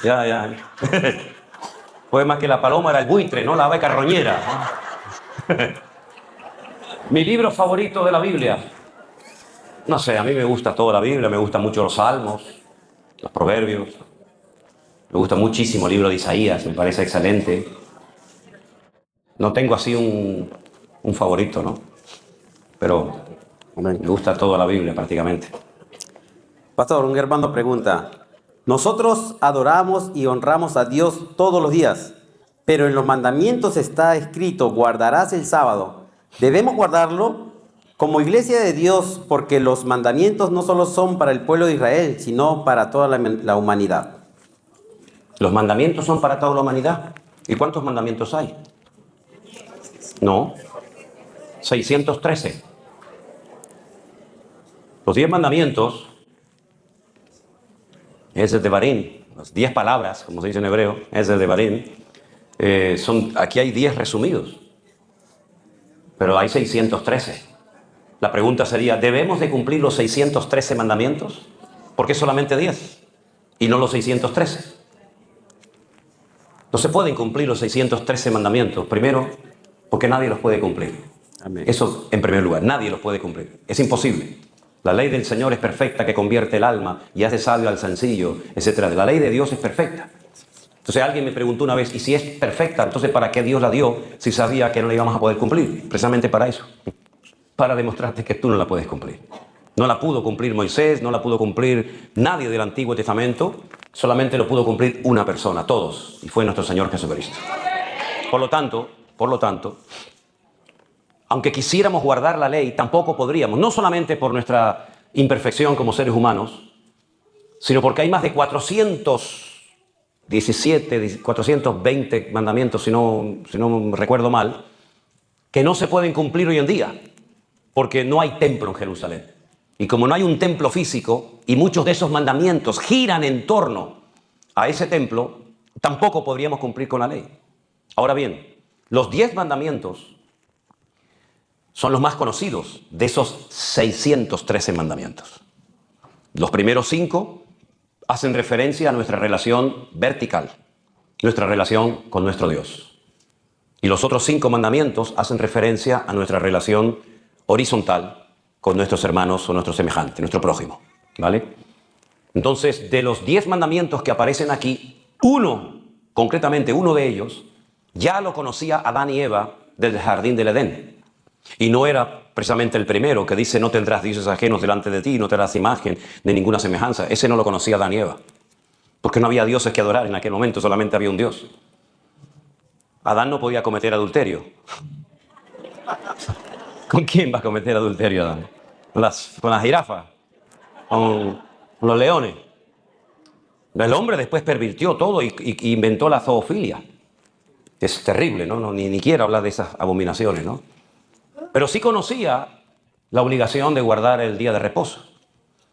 Ya. Pues más que la paloma era el buitre, ¿no? La ave carroñera. Mi libro favorito de la Biblia. No sé, a mí me gusta toda la Biblia, me gustan mucho los Salmos, los Proverbios. Me gusta muchísimo el libro de Isaías, me parece excelente. No tengo así un favorito, ¿no? Pero me gusta toda la Biblia prácticamente. Pastor, un hermano pregunta, nosotros adoramos y honramos a Dios todos los días, pero en los mandamientos está escrito, guardarás el sábado. ¿Debemos guardarlo? Como iglesia de Dios, porque los mandamientos no solo son para el pueblo de Israel, sino para toda la humanidad. ¿Los mandamientos son para toda la humanidad? ¿Y cuántos mandamientos hay? No, 613. Los 10 mandamientos es el de Barín, las 10 palabras, como se dice en hebreo, es el de Barín. Aquí hay 10 resumidos, pero hay 613. La pregunta sería, ¿debemos de cumplir los 613 mandamientos? ¿Por qué solamente 10 y no los 613? No se pueden cumplir los 613 mandamientos. Primero, porque nadie los puede cumplir. Amén. Eso en primer lugar, nadie los puede cumplir. Es imposible. La ley del Señor es perfecta, que convierte el alma y hace sabio al sencillo, etc. La ley de Dios es perfecta. Entonces alguien me preguntó una vez, ¿y si es perfecta, entonces para qué Dios la dio si sabía que no la íbamos a poder cumplir? Precisamente para eso. Para demostrarte que tú no la puedes cumplir. No la pudo cumplir Moisés, no la pudo cumplir nadie del Antiguo Testamento, solamente lo pudo cumplir una persona, todos, y fue nuestro Señor Jesucristo. Por lo tanto, aunque quisiéramos guardar la ley, tampoco podríamos, no solamente por nuestra imperfección como seres humanos, sino porque hay más de 420 mandamientos, si no recuerdo mal, que no se pueden cumplir hoy en día, porque no hay templo en Jerusalén. Y como no hay un templo físico, y muchos de esos mandamientos giran en torno a ese templo, tampoco podríamos cumplir con la ley. Ahora bien, los 10 mandamientos son los más conocidos de esos 613 mandamientos. Los primeros 5 hacen referencia a nuestra relación vertical, nuestra relación con nuestro Dios. Y los otros 5 mandamientos hacen referencia a nuestra relación horizontal con nuestros hermanos o nuestros semejantes, nuestro prójimo, ¿vale? Entonces, de los 10 mandamientos que aparecen aquí, concretamente uno de ellos, ya lo conocía Adán y Eva desde el jardín del Edén. Y no era precisamente el primero que dice, no tendrás dioses ajenos delante de ti, no te harás imagen de ninguna semejanza. Ese no lo conocía Adán y Eva, porque no había dioses que adorar en aquel momento, solamente había un Dios. Adán no podía cometer adulterio. ¿Con quién va a cometer adulterio Adán? ¿Con las jirafas? ¿Con los leones? El hombre después pervirtió todo y inventó la zoofilia. Es terrible, ¿no? Ni quiero hablar de esas abominaciones, ¿no? Pero sí conocía la obligación de guardar el día de reposo.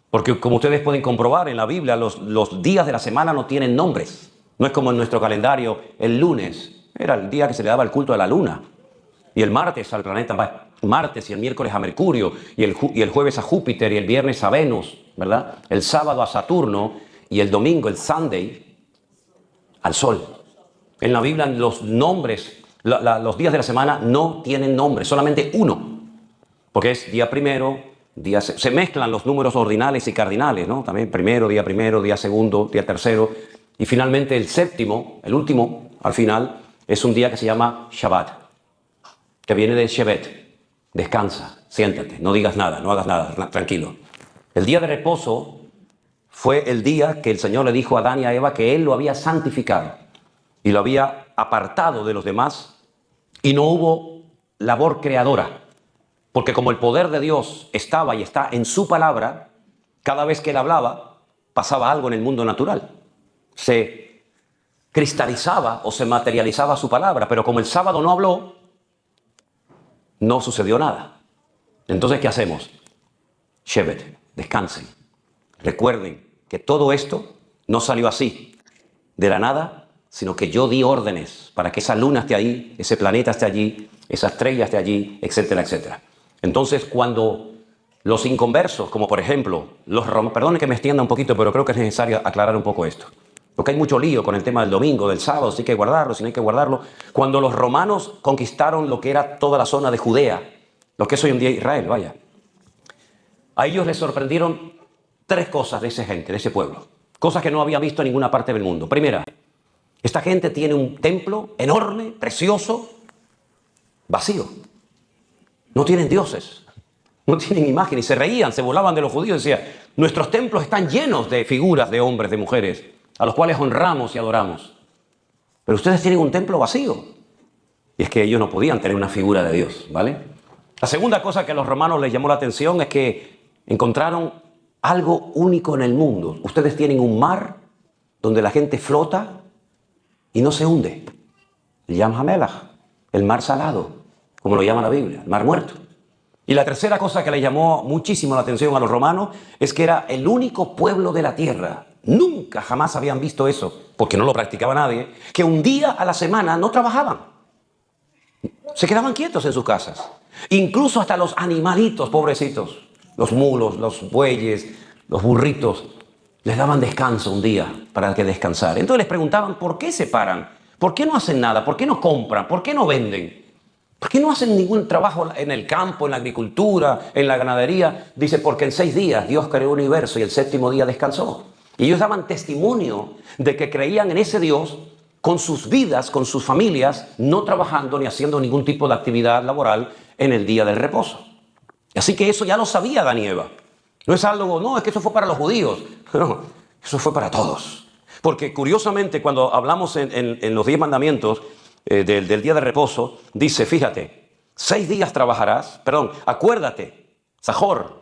Porque como ustedes pueden comprobar en la Biblia, los días de la semana no tienen nombres. No es como en nuestro calendario, el lunes era el día que se le daba el culto a la luna. Y el martes al planeta martes y el miércoles a Mercurio, y el jueves a Júpiter, y el viernes a Venus, ¿verdad? El sábado a Saturno, y el domingo, el Sunday, al Sol. En la Biblia los nombres, los días de la semana no tienen nombre, solamente uno, porque es día primero, se mezclan los números ordinales y cardinales, ¿no? También primero, día segundo, día tercero, y finalmente el séptimo, el último, al final, es un día que se llama Shabbat, que viene de Shevet. Descansa, siéntate, no digas nada, no hagas nada, tranquilo. El día de reposo fue el día que el Señor le dijo a Adán y a Eva que Él lo había santificado y lo había apartado de los demás, y no hubo labor creadora, porque como el poder de Dios estaba y está en su palabra, cada vez que Él hablaba, pasaba algo en el mundo natural. Se cristalizaba o se materializaba su palabra, pero como el sábado no habló, no sucedió nada. Entonces, ¿qué hacemos? Shevet, descansen. Recuerden que todo esto no salió así, de la nada, sino que yo di órdenes para que esa luna esté ahí, ese planeta esté allí, esa estrella esté allí, etcétera, etcétera. Entonces, cuando los inconversos, como por ejemplo los romanos, perdone que me extienda un poquito, pero creo que es necesario aclarar un poco esto, porque hay mucho lío con el tema del domingo, del sábado, si hay que guardarlo, si no hay que guardarlo. Cuando los romanos conquistaron lo que era toda la zona de Judea, lo que es hoy en día Israel, vaya, a ellos les sorprendieron tres cosas de esa gente, de ese pueblo, cosas que no había visto en ninguna parte del mundo. Primera, esta gente tiene un templo enorme, precioso, vacío. No tienen dioses, no tienen imágenes, y se reían, se burlaban de los judíos, decían, nuestros templos están llenos de figuras de hombres, de mujeres, a los cuales honramos y adoramos. Pero ustedes tienen un templo vacío. Y es que ellos no podían tener una figura de Dios, ¿vale? La segunda cosa que a los romanos les llamó la atención es que encontraron algo único en el mundo. Ustedes tienen un mar donde la gente flota y no se hunde. El Yam HaMelach, el mar salado, como lo llama la Biblia, el mar muerto. Y la tercera cosa que le llamó muchísimo la atención a los romanos es que era el único pueblo de la tierra. Nunca, jamás habían visto eso, porque no lo practicaba nadie, que un día a la semana no trabajaban. Se quedaban quietos en sus casas. Incluso hasta los animalitos, pobrecitos, los mulos, los bueyes, los burritos, les daban descanso un día para que descansar. Entonces les preguntaban, ¿por qué se paran? ¿Por qué no hacen nada? ¿Por qué no compran? ¿Por qué no venden? ¿Por qué no hacen ningún trabajo en el campo, en la agricultura, en la ganadería? Dice, porque en 6 días Dios creó el universo y el 7º día descansó. Y ellos daban testimonio de que creían en ese Dios con sus vidas, con sus familias, no trabajando ni haciendo ningún tipo de actividad laboral en el día del reposo. Así que eso ya lo sabía Adán y Eva. No es algo, no, es que eso fue para los judíos. No, eso fue para todos. Porque curiosamente cuando hablamos en los 10 mandamientos del día de reposo, dice, fíjate, 6 días trabajarás, acuérdate, Sajor,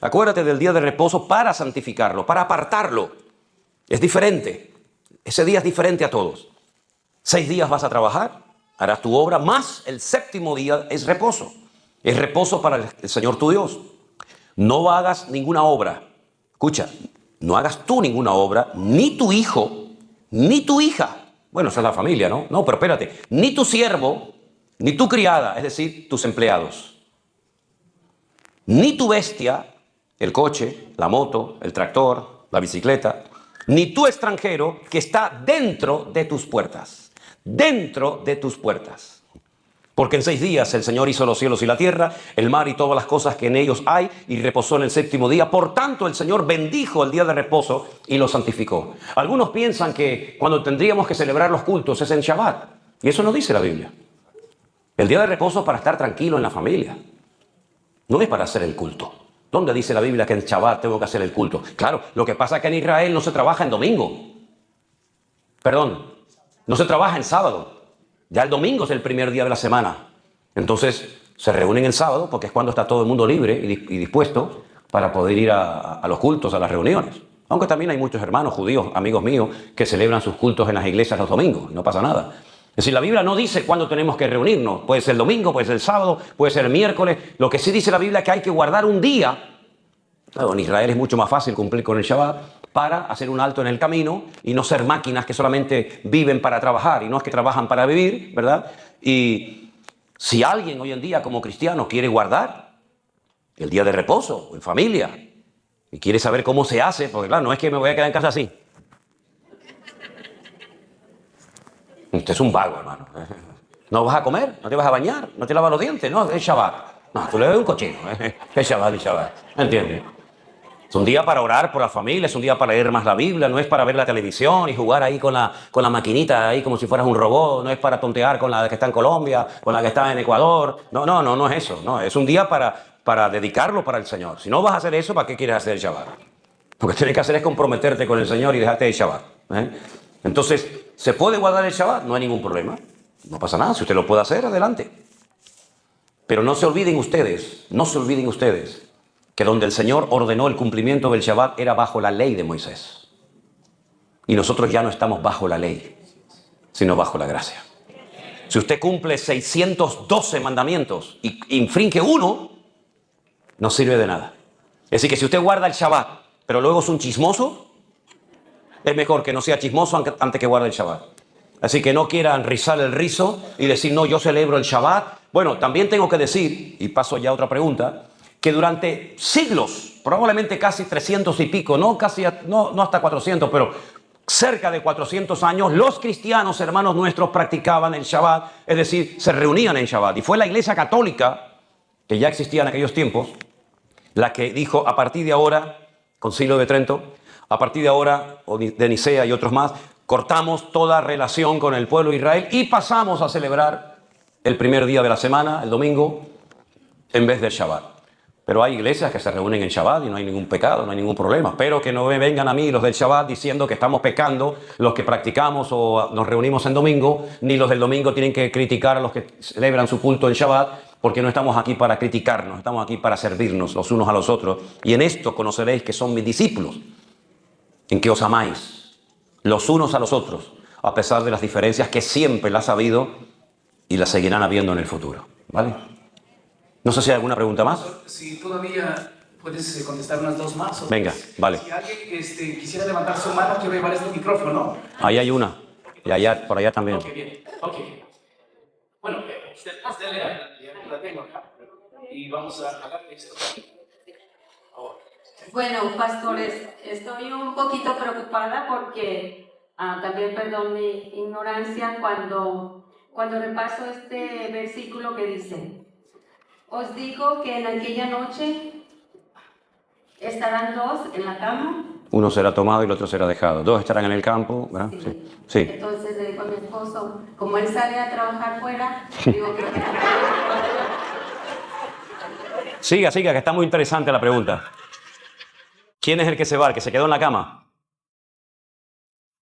acuérdate del día de reposo para santificarlo, para apartarlo. Es diferente, ese día es diferente a todos. 6 días vas a trabajar, harás tu obra, más el 7º día es reposo. Es reposo para el Señor tu Dios. No hagas ninguna obra. Escucha, no hagas tú ninguna obra, ni tu hijo, ni tu hija. Bueno, esa es la familia, ¿no? No, pero espérate. Ni tu siervo, ni tu criada, es decir, tus empleados. Ni tu bestia, el coche, la moto, el tractor, la bicicleta, ni tu extranjero que está dentro de tus puertas. Dentro de tus puertas. Porque en 6 días el Señor hizo los cielos y la tierra, el mar y todas las cosas que en ellos hay, y reposó en el 7º día. Por tanto, el Señor bendijo el día de reposo y lo santificó. Algunos piensan que cuando tendríamos que celebrar los cultos es en Shabbat. Y eso no dice la Biblia. El día de reposo es para estar tranquilo en la familia. No es para hacer el culto. ¿Dónde dice la Biblia que en Shabbat tengo que hacer el culto? Claro, lo que pasa es que en Israel no se trabaja en domingo. No se trabaja en sábado. Ya el domingo es el primer día de la semana. Entonces se reúnen el sábado porque es cuando está todo el mundo libre y dispuesto para poder ir a los cultos, a las reuniones. Aunque también hay muchos hermanos judíos, amigos míos, que celebran sus cultos en las iglesias los domingos. No pasa nada. Es decir, la Biblia no dice cuándo tenemos que reunirnos. Puede ser el domingo, puede ser el sábado, puede ser el miércoles. Lo que sí dice la Biblia es que hay que guardar un día. Claro, en Israel es mucho más fácil cumplir con el Shabbat para hacer un alto en el camino y no ser máquinas que solamente viven para trabajar y no es que trabajan para vivir, ¿verdad? Y Si alguien hoy en día como cristiano quiere guardar el día de reposo en familia y quiere saber cómo se hace, porque claro, no es que me voy a quedar en casa así. Usted es un vago, hermano. No vas a comer, no te vas a bañar, no te lavas los dientes, no, es Shabbat. No, tú le ves un cochino, es Shabbat y Shabbat. ¿Entiendes? Es un día para orar por la familia, es un día para leer más la Biblia, no es para ver la televisión y jugar ahí con la maquinita ahí como si fueras un robot, no es para tontear con la que está en Colombia, con la que está en Ecuador. No es eso. No, es un día para dedicarlo para el Señor. Si no vas a hacer eso, ¿para qué quieres hacer el Shabbat? Lo que tienes que hacer es comprometerte con el Señor y dejarte el Shabbat. Entonces, ¿se puede guardar el Shabbat? No hay ningún problema. No pasa nada. Si usted lo puede hacer, adelante. Pero no se olviden ustedes, que donde el Señor ordenó el cumplimiento del Shabbat era bajo la ley de Moisés. Y nosotros ya no estamos bajo la ley, sino bajo la gracia. Si usted cumple 612 mandamientos y infringe uno, no sirve de nada. Es decir, que si usted guarda el Shabbat, pero luego es un chismoso, es mejor que no sea chismoso antes que guarde el Shabbat. Así que no quieran rizar el rizo y decir, no, yo celebro el Shabbat. Bueno, también tengo que decir, y paso ya a otra pregunta, que durante siglos, probablemente casi 300 y pico, no hasta 400, pero cerca de 400 años, los cristianos, hermanos nuestros, practicaban el Shabbat, es decir, se reunían en Shabbat. Y fue la Iglesia Católica, que ya existía en aquellos tiempos, la que dijo, a partir de ahora, Concilio de Trento, a partir de ahora, o de Nicea y otros más, cortamos toda relación con el pueblo de Israel y pasamos a celebrar el primer día de la semana, el domingo, en vez del Shabbat. Pero hay iglesias que se reúnen en Shabbat y no hay ningún pecado, no hay ningún problema. Pero que no me vengan a mí los del Shabbat diciendo que estamos pecando los que practicamos o nos reunimos en domingo, ni los del domingo tienen que criticar a los que celebran su culto en Shabbat, porque no estamos aquí para criticarnos, estamos aquí para servirnos los unos a los otros. Y en esto conoceréis que son mis discípulos, en que os amáis los unos a los otros, a pesar de las diferencias que siempre las ha habido y las seguirán habiendo en el futuro. ¿Vale? No sé si hay alguna pregunta más. Si todavía puedes contestar unas dos más. Venga, vale. Si alguien quisiera levantar su mano, quiero llevar este micrófono. Ahí hay una. Y allá, por allá también. Ok, bien. Ok. Bueno, después de leer, la tengo acá. Y vamos a hablar de esto. Ahora. Bueno, pastores, estoy un poquito preocupada porque, también perdón mi ignorancia, cuando repaso este versículo que dice: os digo que en aquella noche estarán dos en la cama. Uno será tomado y el otro será dejado. Dos estarán en el campo, ¿verdad? Sí. Entonces le digo a mi esposo, como él sale a trabajar fuera, digo que... Siga, que está muy interesante la pregunta. ¿Quién es el que se va, el que se quedó en la cama?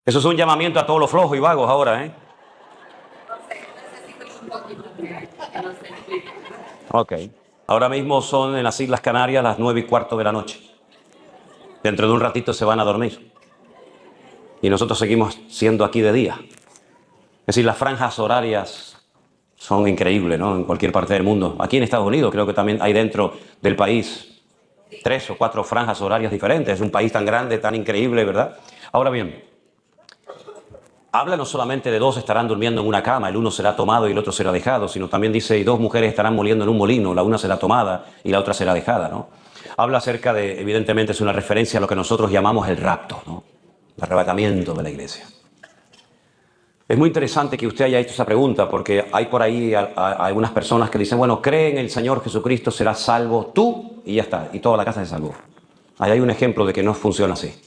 Eso es un llamamiento a todos los flojos y vagos ahora, ¿eh? No sé, necesito un poquito que nos explique. Ok. Ahora mismo son en las Islas Canarias las 9:15 de la noche. Dentro de un ratito se van a dormir. Y nosotros seguimos siendo aquí de día. Es decir, las franjas horarias son increíbles, ¿no? En cualquier parte del mundo. Aquí en Estados Unidos creo que también hay dentro del país 3 o 4 franjas horarias diferentes. Es un país tan grande, tan increíble, ¿verdad? Ahora bien, habla no solamente de dos estarán durmiendo en una cama, el uno será tomado y el otro será dejado, sino también dice, y dos mujeres estarán moliendo en un molino, la una será tomada y la otra será dejada, ¿no? Habla acerca de, evidentemente es una referencia a lo que nosotros llamamos el rapto, ¿no? El arrebatamiento de la iglesia. Es muy interesante que usted haya hecho esa pregunta, porque hay por ahí algunas personas que dicen, bueno, cree en el Señor Jesucristo, serás salvo tú y ya está, y toda la casa se salvó. Ahí hay un ejemplo de que no funciona así.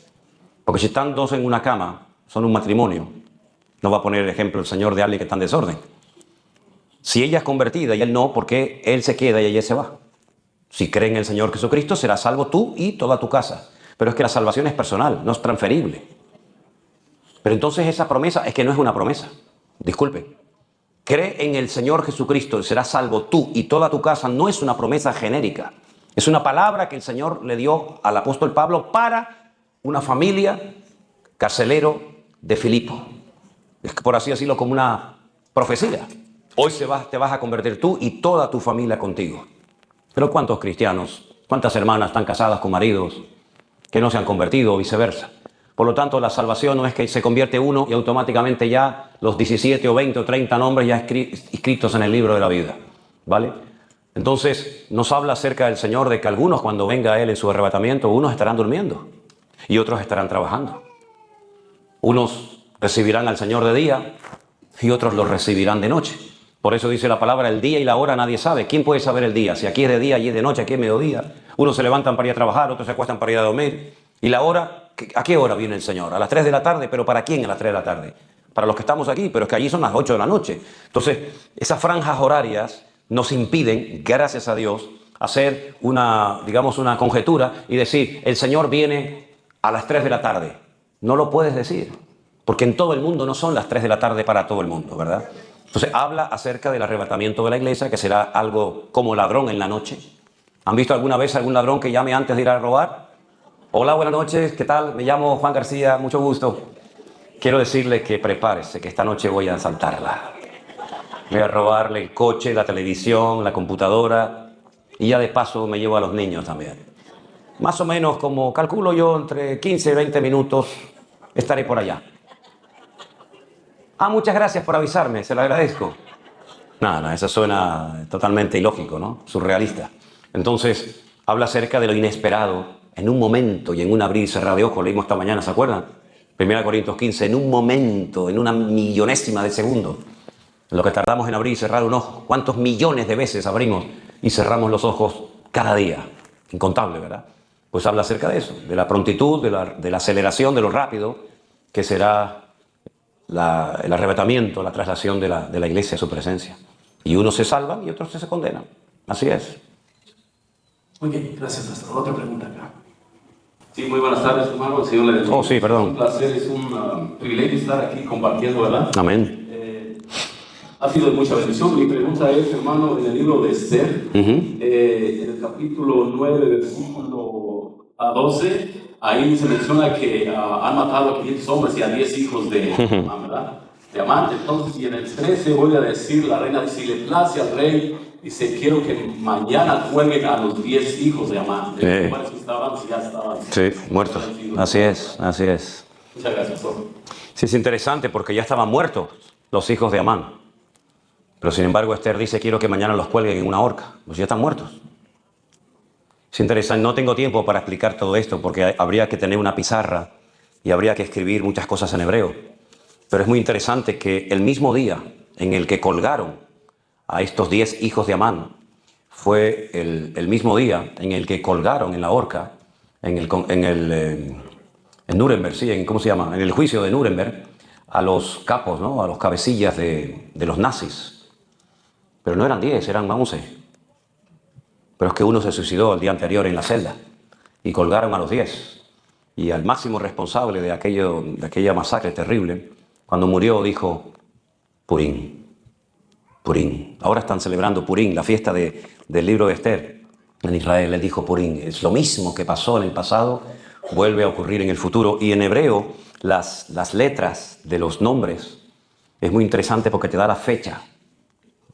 Porque si están dos en una cama, son un matrimonio. No va a poner el ejemplo el Señor de alguien que está en desorden. Si ella es convertida y él no, ¿por qué él se queda y ella se va? Si cree en el Señor Jesucristo, serás salvo tú y toda tu casa. Pero es que la salvación es personal, no es transferible. Pero entonces esa promesa es que no es una promesa. Disculpe. Cree en el Señor Jesucristo y serás salvo tú y toda tu casa no es una promesa genérica. Es una palabra que el Señor le dio al apóstol Pablo para una familia carcelero de Filipo. Es que por así decirlo como una profecía. Hoy te vas a convertir tú y toda tu familia contigo. Pero ¿cuántos cristianos, cuántas hermanas están casadas con maridos que no se han convertido o viceversa? Por lo tanto, la salvación no es que se convierte uno y automáticamente ya los 17 o 20 o 30 nombres ya inscritos en el libro de la vida. ¿vale? Entonces nos habla acerca del Señor de que algunos cuando venga Él en su arrebatamiento, unos estarán durmiendo y otros estarán trabajando. Unos recibirán al Señor de día y otros lo recibirán de noche. Por eso dice la palabra, el día y la hora nadie sabe. ¿Quién puede saber el día? Si aquí es de día, allí es de noche, aquí es mediodía. Unos se levantan para ir a trabajar, otros se acuestan para ir a dormir. ¿Y la hora? ¿A qué hora viene el Señor? A las 3 de la tarde, ¿pero para quién a las 3 de la tarde? Para los que estamos aquí, pero es que allí son las 8 de la noche. Entonces, esas franjas horarias nos impiden, gracias a Dios, hacer una, digamos, una conjetura y decir, el Señor viene a las 3 de la tarde. No lo puedes decir, porque en todo el mundo no son las 3 de la tarde para todo el mundo, ¿verdad? Entonces, habla acerca del arrebatamiento de la iglesia, que será algo como ladrón en la noche. ¿Han visto alguna vez algún ladrón que llame antes de ir a robar? Hola, buenas noches, ¿qué tal? Me llamo Juan García, mucho gusto. Quiero decirle que prepárese, que esta noche voy a asaltarla. Voy a robarle el coche, la televisión, la computadora y ya de paso me llevo a los niños también. Más o menos, como calculo yo, entre 15 y 20 minutos estaré por allá. Ah, muchas gracias por avisarme, se lo agradezco. No, eso suena totalmente ilógico, ¿no? Surrealista. Entonces, habla acerca de lo inesperado, en un momento y en un abrir y cerrar de ojos. Leímos esta mañana, ¿se acuerdan? 1 Corintios 15, en un momento, en una millonésima de segundo, en lo que tardamos en abrir y cerrar un ojo. ¿Cuántos millones de veces abrimos y cerramos los ojos cada día? Incontable, ¿verdad? Pues habla acerca de eso, de la prontitud, de la aceleración, de lo rápido que será el arrebatamiento, la traslación de la iglesia a su presencia. Y unos se salvan y otros se condenan. Así es. Muy bien, gracias, pastor. Otra pregunta acá. Sí, muy buenas tardes, hermano. El Señor le bendiga. Oh, sí, perdón. Es un placer, es un privilegio estar aquí compartiendo, ¿verdad? Amén. Ha sido de mucha bendición. Mi pregunta es, hermano, en el libro de Esther, en el capítulo 9, versículo 12, ahí se menciona que han matado a 500 hombres y a 10 hijos de Amán, ¿verdad? De Amán. Entonces, y en el 13 voy a decir, la reina dice, si le place al rey, dice, quiero que mañana cuelguen a los 10 hijos de Amán. De los cuales estaban, si ya estaban. Sí, muertos. Así es, así es. Muchas gracias, pastor. Sí, es interesante porque ya estaban muertos los hijos de Amán. Pero sin embargo Esther dice, quiero que mañana los cuelguen en una horca. Pues ya están muertos. Es interesante, no tengo tiempo para explicar todo esto porque habría que tener una pizarra y habría que escribir muchas cosas en hebreo. Pero es muy interesante que el mismo día en el que colgaron a estos 10 hijos de Amán fue el mismo día en el que colgaron en la horca, en Nuremberg, sí, ¿cómo se llama? En el juicio de Nuremberg, a los capos, ¿no? A los cabecillas de los nazis. Pero no eran 10, eran 11. Pero es que uno se suicidó el día anterior en la celda y colgaron a los 10. Y al máximo responsable de aquella masacre terrible, cuando murió dijo, Purim. Purim. Ahora están celebrando Purim, la fiesta del libro de Esther. En Israel él dijo Purim. Es lo mismo que pasó en el pasado, vuelve a ocurrir en el futuro. Y en hebreo, las letras de los nombres es muy interesante porque te da la fecha.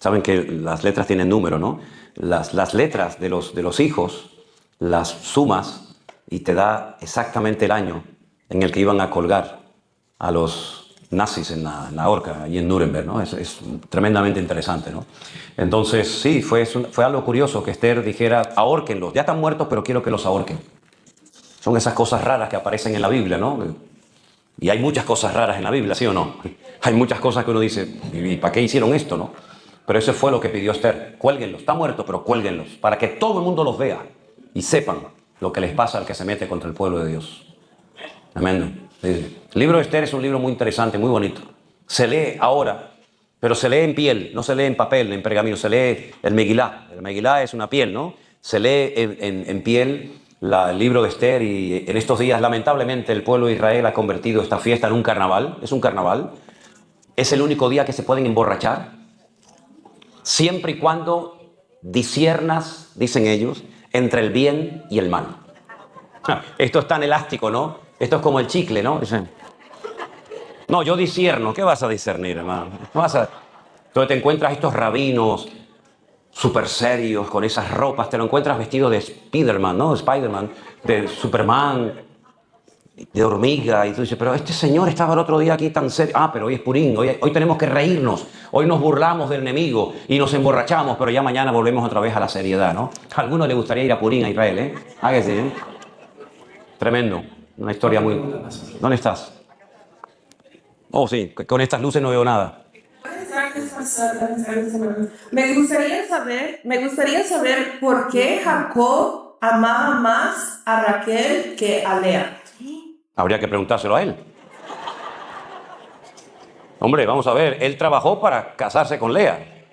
Saben que las letras tienen número, ¿no? Las letras de los hijos, las sumas y te da exactamente el año en el que iban a colgar a los nazis en la horca y en Nuremberg, ¿no? Es tremendamente interesante, ¿no? Entonces, sí, fue algo curioso que Esther dijera, ahórquenlos, ya están muertos, pero quiero que los ahorquen. Son esas cosas raras que aparecen en la Biblia, ¿no? Y hay muchas cosas raras en la Biblia, ¿sí o no? Hay muchas cosas que uno dice, ¿y para qué hicieron esto, no? Pero eso fue lo que pidió Esther. Cuélguenlos, está muerto, pero cuélguenlos, para que todo el mundo los vea y sepan lo que les pasa al que se mete contra el pueblo de Dios. Amén. El libro de Esther es un libro muy interesante, muy bonito. Se lee ahora, pero se lee en piel, no se lee en papel, en pergamino, se lee el Megilá. El Megilá es una piel, ¿no? Se lee en piel el libro de Esther y en estos días, lamentablemente, el pueblo de Israel ha convertido esta fiesta en un carnaval. Es un carnaval. Es el único día que se pueden emborrachar. Siempre y cuando disiernas, dicen ellos, entre el bien y el mal. Esto es tan elástico, ¿no? Esto es como el chicle, ¿no? Dicen, no, yo discierno. ¿Qué vas a discernir, hermano? Entonces te encuentras estos rabinos súper serios, con esas ropas. Te lo encuentras vestido de Spiderman, ¿no? Spiderman, de Superman. de hormiga, y tú dices, pero este señor estaba el otro día aquí tan serio. Ah, pero hoy es Purín, hoy tenemos que reírnos, hoy nos burlamos del enemigo y nos emborrachamos, pero ya mañana volvemos otra vez a la seriedad, ¿no? A algunos les gustaría ir a Purín, a Israel, ¿eh? Ah, que sí, ¿eh? Tremendo, una historia muy... ¿Dónde estás? Oh, sí, con estas luces no veo nada. Me gustaría saber por qué Jacob amaba más a Raquel que a Lea. Habría que preguntárselo a él. Hombre, vamos a ver, él trabajó para casarse con Lea.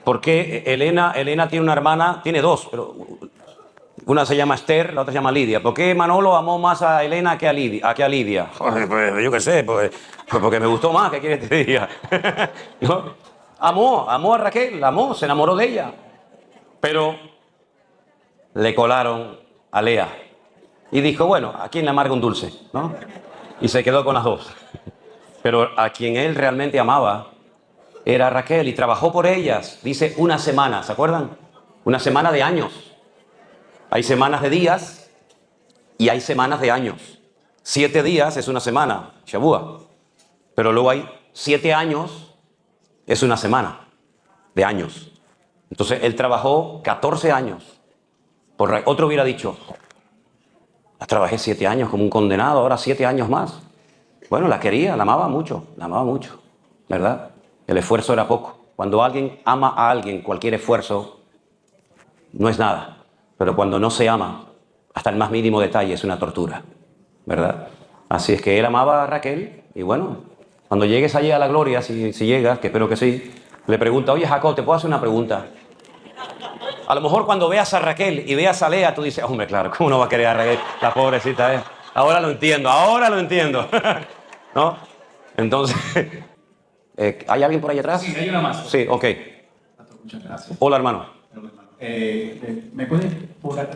¿Por qué Elena tiene una hermana? Tiene dos, pero una se llama Esther, la otra se llama Lidia. ¿Por qué Manolo amó más a Elena que a Lidia? Pues yo qué sé, pues porque me gustó más, ¿qué quieres que te diga? ¿No? Amó a Raquel, la amó, se enamoró de ella. Pero le colaron a Lea. Y dijo, bueno, ¿a quién le amarga un dulce? ¿No? Y se quedó con las dos. Pero a quien él realmente amaba era Raquel y trabajó por ellas. Dice una semana, ¿se acuerdan? Una semana de años. Hay semanas de días y hay semanas de años. 7 días es una semana, Shabua. Pero luego hay 7 años, es una semana de años. Entonces él trabajó 14 años. Otro hubiera dicho, trabajé 7 años como un condenado, ahora 7 años más. Bueno, la quería, la amaba mucho, ¿verdad? El esfuerzo era poco. Cuando alguien ama a alguien, cualquier esfuerzo no es nada. Pero cuando no se ama, hasta el más mínimo detalle es una tortura, ¿verdad? Así es que él amaba a Raquel y bueno, cuando llegues allí a la gloria, si llegas, que espero que sí, le pregunta, oye Jacob, ¿te puedo hacer una pregunta? A lo mejor cuando veas a Raquel y veas a Lea, tú dices, hombre, claro, ¿cómo no va a querer a Raquel? La pobrecita, ¿eh? Ahora lo entiendo. ¿No? Entonces, ¿hay alguien por ahí atrás? Sí, hay una más. Sí, ok. Muchas gracias. Hola, hermano. ¿Me puedes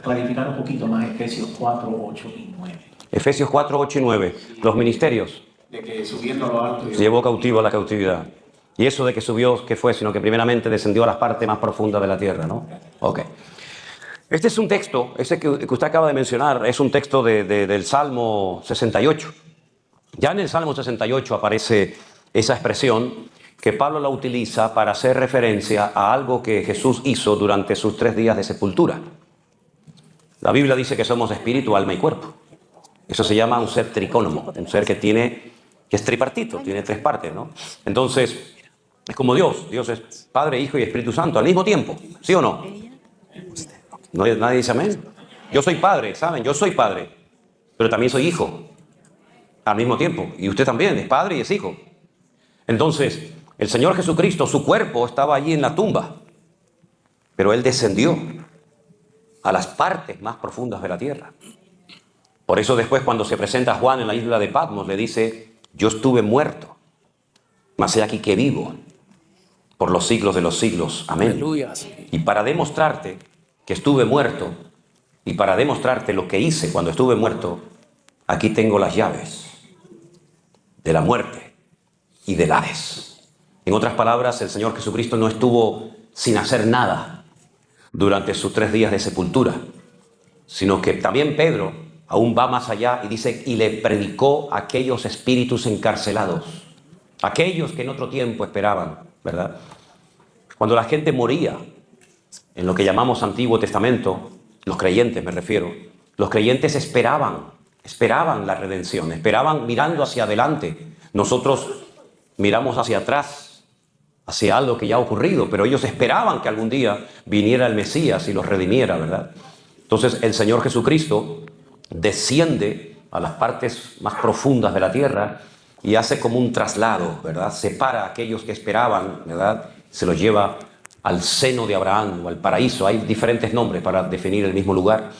clarificar un poquito más Efesios 4, 8 y 9? Efesios 4, 8 y 9. Los ministerios. De que subiendo a lo alto... Se llevó cautivo a la cautividad. Y eso de que subió, ¿qué fue? Sino que primeramente descendió a las partes más profundas de la tierra, ¿no? Ok. Este es un texto, ese que usted acaba de mencionar, es un texto del Salmo 68. Ya en el Salmo 68 aparece esa expresión que Pablo la utiliza para hacer referencia a algo que Jesús hizo durante sus 3 días de sepultura. La Biblia dice que somos espíritu, alma y cuerpo. Eso se llama un ser tricónomo, un ser que es tripartito, tiene 3 partes, ¿no? Entonces, es como Dios. Dios es Padre, Hijo y Espíritu Santo al mismo tiempo, ¿sí o no? Nadie dice amén. Yo soy padre, ¿saben? Yo soy padre, pero también soy hijo al mismo tiempo. Y usted también es padre y es hijo. Entonces, el Señor Jesucristo, su cuerpo estaba allí en la tumba, pero Él descendió a las partes más profundas de la tierra. Por eso después cuando se presenta a Juan en la isla de Patmos, le dice, yo estuve muerto, mas he aquí que vivo por los siglos de los siglos. Amén. Aleluya. Y para demostrarte que estuve muerto y para demostrarte lo que hice cuando estuve muerto, aquí tengo las llaves de la muerte y del Hades. En otras palabras, el Señor Jesucristo no estuvo sin hacer nada durante sus 3 días de sepultura, sino que también Pedro aún va más allá y dice, y le predicó a aquellos espíritus encarcelados, aquellos que en otro tiempo esperaban, ¿verdad? Cuando la gente moría, en lo que llamamos Antiguo Testamento, los creyentes me refiero, los creyentes esperaban la redención, esperaban mirando hacia adelante. Nosotros miramos hacia atrás, hacia algo que ya ha ocurrido, pero ellos esperaban que algún día viniera el Mesías y los redimiera, ¿verdad? Entonces el Señor Jesucristo desciende a las partes más profundas de la tierra y hace como un traslado, ¿verdad? Separa a aquellos que esperaban, ¿verdad? Se los lleva al seno de Abraham o al paraíso. Hay diferentes nombres para definir el mismo lugar.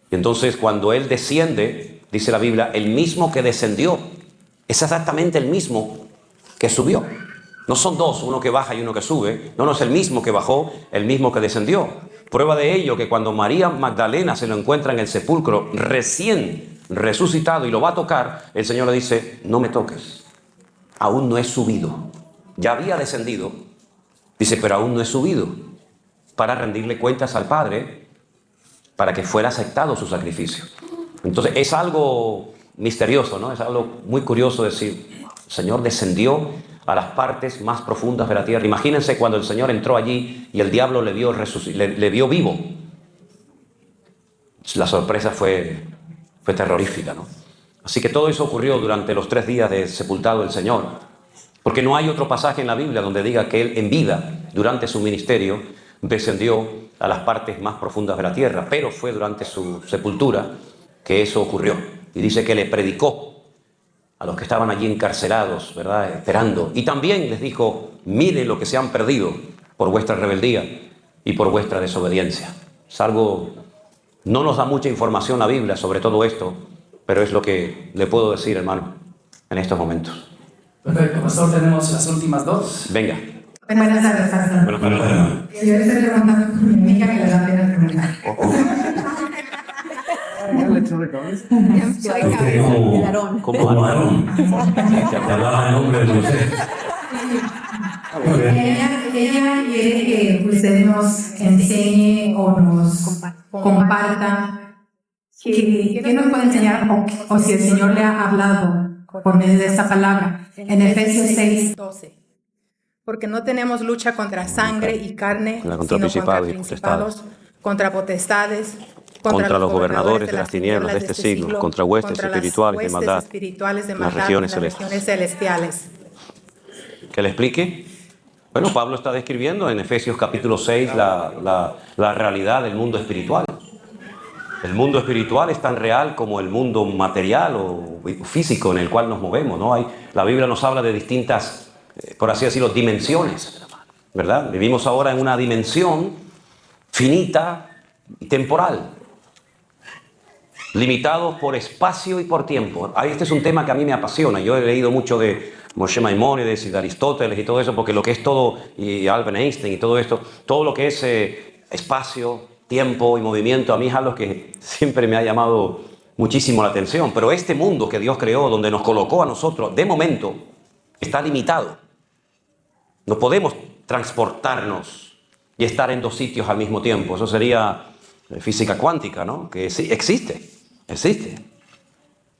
Y entonces cuando Él desciende, dice la Biblia, el mismo que descendió es exactamente el mismo que subió. No son dos, uno que baja y uno que sube. No, es el mismo que bajó, el mismo que descendió. Prueba de ello que cuando María Magdalena se lo encuentra en el sepulcro recién resucitado y lo va a tocar, el Señor le dice, no me toques, aún no he subido. Ya había descendido, dice, pero aún no he subido, para rendirle cuentas al Padre, para que fuera aceptado su sacrificio. Entonces es algo misterioso, ¿no? Es algo muy curioso decir, el Señor descendió a las partes más profundas de la tierra. Imagínense cuando el Señor entró allí y el diablo le vio vivo. La sorpresa fue terrorífica, ¿no? Así que todo eso ocurrió durante los 3 días de sepultado el Señor. Porque no hay otro pasaje en la Biblia donde diga que Él en vida, durante su ministerio, descendió a las partes más profundas de la tierra. Pero fue durante su sepultura que eso ocurrió. Y dice que le predicó a los que estaban allí encarcelados, ¿verdad? Esperando. Y también les dijo, miren lo que se han perdido por vuestra rebeldía y por vuestra desobediencia. Es algo, no nos da mucha información la Biblia sobre todo esto, pero es lo que le puedo decir, hermano, en estos momentos. Perfecto, pastor, tenemos las últimas 2. Venga. Buenas tardes, pastor. Buenas tardes. Yo le estoy preguntando por mi amiga que le da pena preguntar. Soy cabeza de Aarón. ¿Cómo Aarón? Se hablaba el nombre de José. Ella quiere que usted nos enseñe o nos comparta qué nos puede enseñar o si el Señor le ha hablado por medio de esta palabra en Efesios 6:12. Porque no tenemos lucha contra sangre y carne, contra sino contra principados y principados, contra potestades, contra los gobernadores de las tinieblas de este siglo, contra huestes espirituales de maldad en las regiones celestiales. ¿Que le explique? Bueno, Pablo está describiendo en Efesios capítulo 6 la realidad del mundo espiritual. El mundo espiritual es tan real como el mundo material o físico en el cual nos movemos, ¿no? La Biblia nos habla de distintas, por así decirlo, dimensiones, ¿verdad? Vivimos ahora en una dimensión finita y temporal, limitados por espacio y por tiempo. Este es un tema que a mí me apasiona. Yo he leído mucho de Moshe Maimónides y de Aristóteles y todo eso, porque lo que es todo, y Albert Einstein y todo esto, todo lo que es espacio, tiempo y movimiento, a mí es algo que siempre me ha llamado muchísimo la atención. Pero este mundo que Dios creó, donde nos colocó a nosotros, de momento, está limitado. No podemos transportarnos y estar en 2 sitios al mismo tiempo. Eso sería física cuántica, ¿no? Que sí, existe. El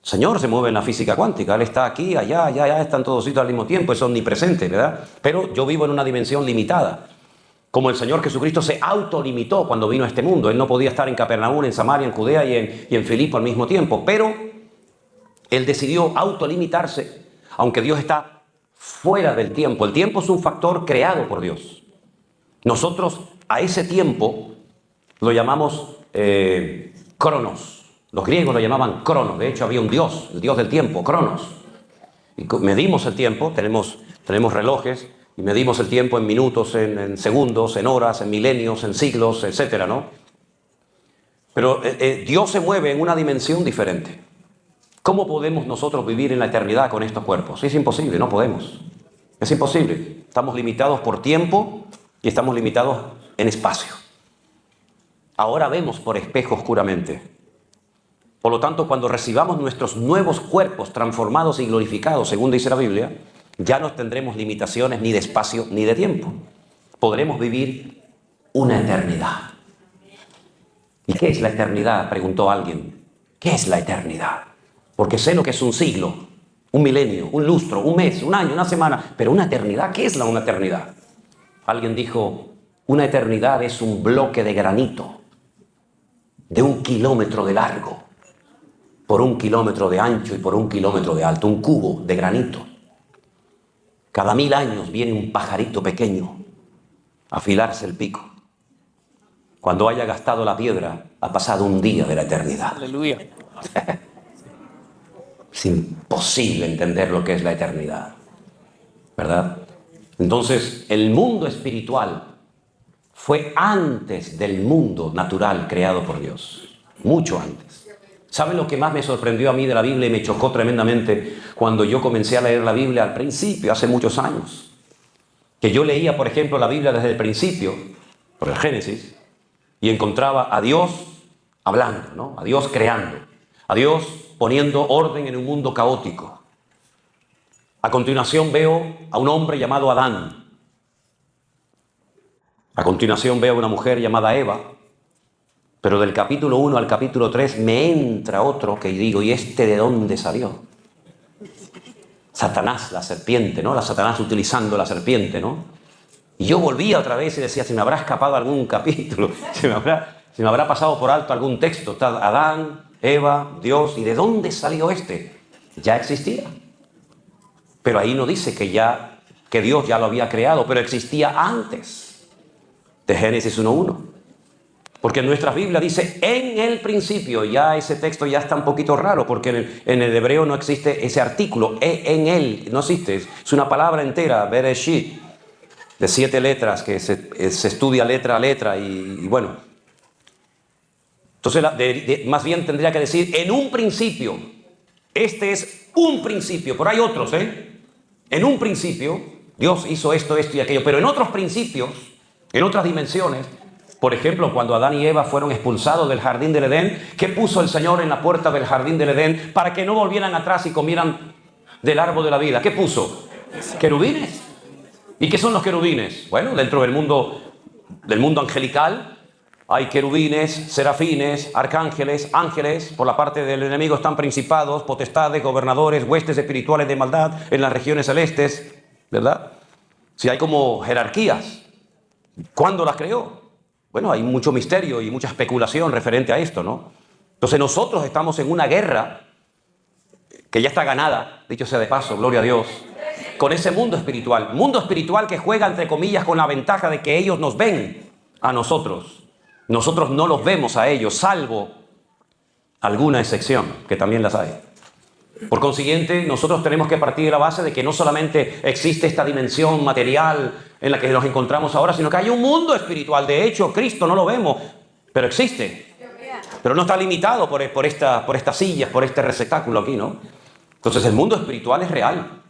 Señor se mueve en la física cuántica. Él está aquí, allá, están todos sitios al mismo tiempo. Es omnipresente, ¿verdad? Pero yo vivo en una dimensión limitada. Como el Señor Jesucristo se autolimitó cuando vino a este mundo. Él no podía estar en Capernaum, en Samaria, en Judea y en Filipo al mismo tiempo. Pero Él decidió autolimitarse, aunque Dios está fuera del tiempo. El tiempo es un factor creado por Dios. Nosotros a ese tiempo lo llamamos Cronos. Los griegos lo llamaban Cronos. De hecho, había un dios, el dios del tiempo, Cronos. Y medimos el tiempo, tenemos relojes, y medimos el tiempo en minutos, en segundos, en horas, en milenios, en siglos, etcétera, ¿no? Pero Dios se mueve en una dimensión diferente. ¿Cómo podemos nosotros vivir en la eternidad con estos cuerpos? Es imposible, no podemos. Es imposible. Estamos limitados por tiempo y estamos limitados en espacio. Ahora vemos por espejo oscuramente. Por lo tanto, cuando recibamos nuestros nuevos cuerpos transformados y glorificados, según dice la Biblia, ya no tendremos limitaciones ni de espacio ni de tiempo. Podremos vivir una eternidad. ¿Y qué es la eternidad?, preguntó alguien. ¿Qué es la eternidad? Porque sé lo que es un siglo, un milenio, un lustro, un mes, un año, una semana. Pero una eternidad, ¿qué es una eternidad? Alguien dijo, una eternidad es un bloque de granito de 1 kilómetro de largo, por 1 kilómetro de ancho y por 1 kilómetro de alto, un cubo de granito. Cada 1000 años viene un pajarito pequeño a afilarse el pico. Cuando haya gastado la piedra, ha pasado un día de la eternidad. Aleluya. Es imposible entender lo que es la eternidad, ¿verdad? Entonces, el mundo espiritual fue antes del mundo natural creado por Dios, mucho antes. ¿Saben lo que más me sorprendió a mí de la Biblia y me chocó tremendamente cuando yo comencé a leer la Biblia al principio, hace muchos años? Que yo leía, por ejemplo, la Biblia desde el principio, por el Génesis, y encontraba a Dios hablando, ¿no? A Dios creando, a Dios poniendo orden en un mundo caótico. A continuación veo a un hombre llamado Adán. A continuación veo a una mujer llamada Eva. Pero del capítulo 1 al capítulo 3 me entra otro que digo, ¿y este de dónde salió? Satanás, la serpiente, ¿no? La Satanás utilizando la serpiente, ¿no? Y yo volvía otra vez y decía, se me habrá escapado algún capítulo, se me habrá pasado por alto algún texto. Está Adán, Eva, Dios, ¿y de dónde salió este? Ya existía. Pero ahí no dice que Dios ya lo había creado, pero existía antes de Génesis 1:1. Porque en nuestra Biblia dice, en el principio, ya ese texto ya está un poquito raro, porque en el hebreo no existe ese artículo, en él, no existe, es una palabra entera, Bereshit, de 7 letras, que se estudia letra a letra, y bueno. Entonces, más bien tendría que decir, en un principio, este es un principio, pero hay otros, En un principio, Dios hizo esto y aquello, pero en otros principios, en otras dimensiones, por ejemplo, cuando Adán y Eva fueron expulsados del jardín del Edén, ¿qué puso el Señor en la puerta del jardín del Edén para que no volvieran atrás y comieran del árbol de la vida? ¿Qué puso? Querubines. ¿Y qué son los querubines? Bueno, dentro del mundo angelical hay querubines, serafines, arcángeles, ángeles. Por la parte del enemigo están principados, potestades, gobernadores, huestes espirituales de maldad en las regiones celestes, ¿verdad? Si hay como jerarquías. ¿Cuándo las creó? Bueno, hay mucho misterio y mucha especulación referente a esto, ¿no? Entonces nosotros estamos en una guerra que ya está ganada, dicho sea de paso, gloria a Dios, con ese mundo espiritual que juega, entre comillas, con la ventaja de que ellos nos ven a nosotros. Nosotros no los vemos a ellos, salvo alguna excepción, que también las hay. Por consiguiente, nosotros tenemos que partir de la base de que no solamente existe esta dimensión material en la que nos encontramos ahora, sino que hay un mundo espiritual. De hecho, Cristo no lo vemos, pero existe. Pero no está limitado por estas sillas, por este receptáculo aquí, ¿no? Entonces el mundo espiritual es real.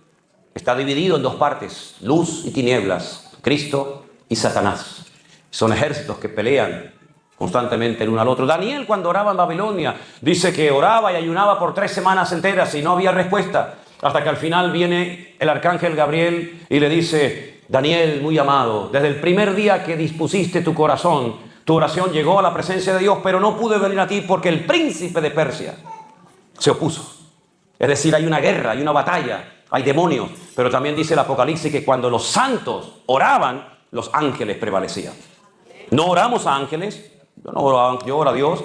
Está dividido en 2 partes, luz y tinieblas, Cristo y Satanás. Son ejércitos que pelean constantemente el uno al otro. Daniel, cuando oraba en Babilonia, dice que oraba y ayunaba por 3 semanas enteras y no había respuesta, hasta que al final viene el arcángel Gabriel y le dice, Daniel, muy amado, desde el primer día que dispusiste tu corazón, tu oración llegó a la presencia de Dios, pero no pude venir a ti porque el príncipe de Persia se opuso. Es decir, hay una guerra, hay una batalla, hay demonios, pero también dice el Apocalipsis que cuando los santos oraban, los ángeles prevalecían. No oramos a ángeles, yo oro a Dios,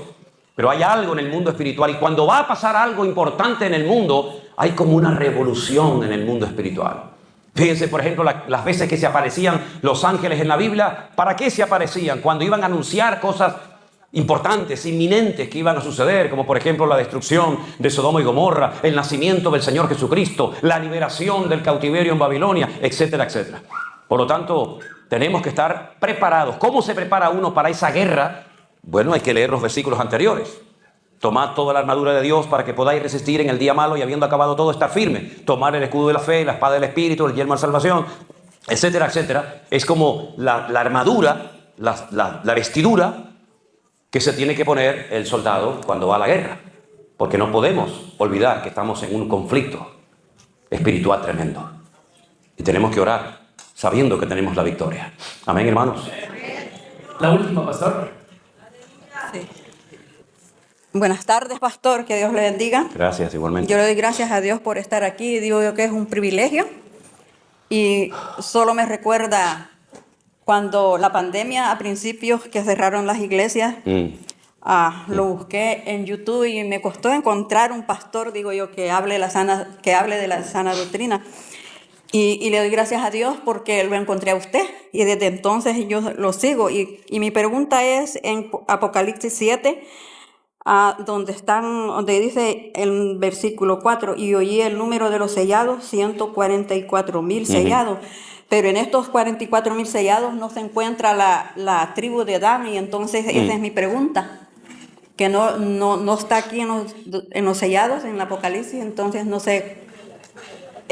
pero hay algo en el mundo espiritual, y cuando va a pasar algo importante en el mundo, hay como una revolución en el mundo espiritual. Fíjense, por ejemplo, las veces que se aparecían los ángeles en la Biblia. ¿Para qué se aparecían? Cuando iban a anunciar cosas importantes, inminentes que iban a suceder, como por ejemplo la destrucción de Sodoma y Gomorra, el nacimiento del Señor Jesucristo, la liberación del cautiverio en Babilonia, etcétera, etcétera. Por lo tanto, tenemos que estar preparados. ¿Cómo se prepara uno para esa guerra? Bueno, hay que leer los versículos anteriores. Tomad toda la armadura de Dios para que podáis resistir en el día malo y, habiendo acabado todo, estar firme. Tomar el escudo de la fe, la espada del Espíritu, el yelmo de salvación, etcétera, etcétera. Es como la armadura, la vestidura que se tiene que poner el soldado cuando va a la guerra. Porque no podemos olvidar que estamos en un conflicto espiritual tremendo. Y tenemos que orar sabiendo que tenemos la victoria. Amén, hermanos. La última, pastor. Sí. Buenas tardes, pastor, que Dios le bendiga. Gracias, igualmente. Yo le doy gracias a Dios por estar aquí, digo yo que es un privilegio, y solo me recuerda cuando la pandemia a principios que cerraron las iglesias, lo busqué en YouTube y me costó encontrar un pastor, digo yo, que hable de la sana doctrina, y le doy gracias a Dios porque lo encontré a usted, y desde entonces yo lo sigo, y mi pregunta es en Apocalipsis 7, donde dice el versículo 4, y oí el número de los sellados, 144,000 sellados. Pero en estos 44,000 sellados no se encuentra la tribu de Dan, y entonces esa es mi pregunta, que no está aquí en los sellados, en el Apocalipsis, entonces no sé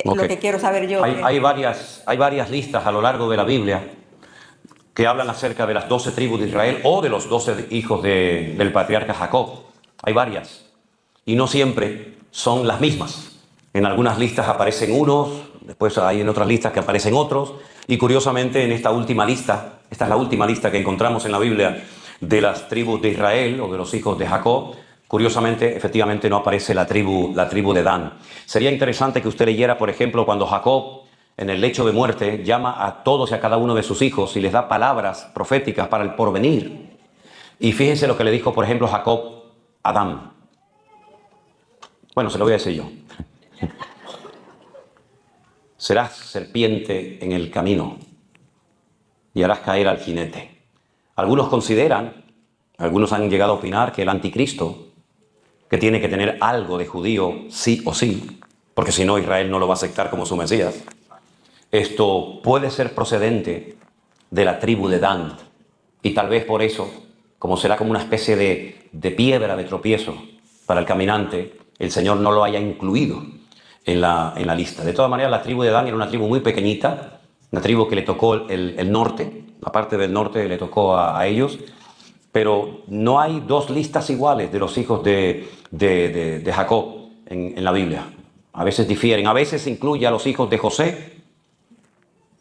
lo que quiero saber yo. Hay varias listas a lo largo de la Biblia que hablan acerca de las 12 tribus de Israel o de los 12 hijos del patriarca Jacob. Hay varias. Y no siempre son las mismas. En algunas listas aparecen unos, después hay en otras listas que aparecen otros. Y curiosamente en esta última lista, esta es la última lista que encontramos en la Biblia, de las tribus de Israel o de los hijos de Jacob, curiosamente, efectivamente no aparece la tribu de Dan. Sería interesante que usted leyera, por ejemplo, cuando Jacob, en el lecho de muerte, llama a todos y a cada uno de sus hijos y les da palabras proféticas para el porvenir. Y fíjense lo que le dijo, por ejemplo, Jacob a Adán. Bueno, se lo voy a decir yo. Serás serpiente en el camino y harás caer al jinete. Algunos consideran, algunos han llegado a opinar que el anticristo, que tiene que tener algo de judío sí o sí, porque si no Israel no lo va a aceptar como su Mesías, esto puede ser procedente de la tribu de Dan. Y tal vez por eso, como será como una especie de piedra de tropiezo para el caminante, el Señor no lo haya incluido en la lista. De todas maneras, la tribu de Dan era una tribu muy pequeñita, una tribu que le tocó el norte, la parte del norte le tocó a ellos, pero no hay dos listas iguales de los hijos de Jacob en la Biblia. A veces difieren, a veces incluye a los hijos de José,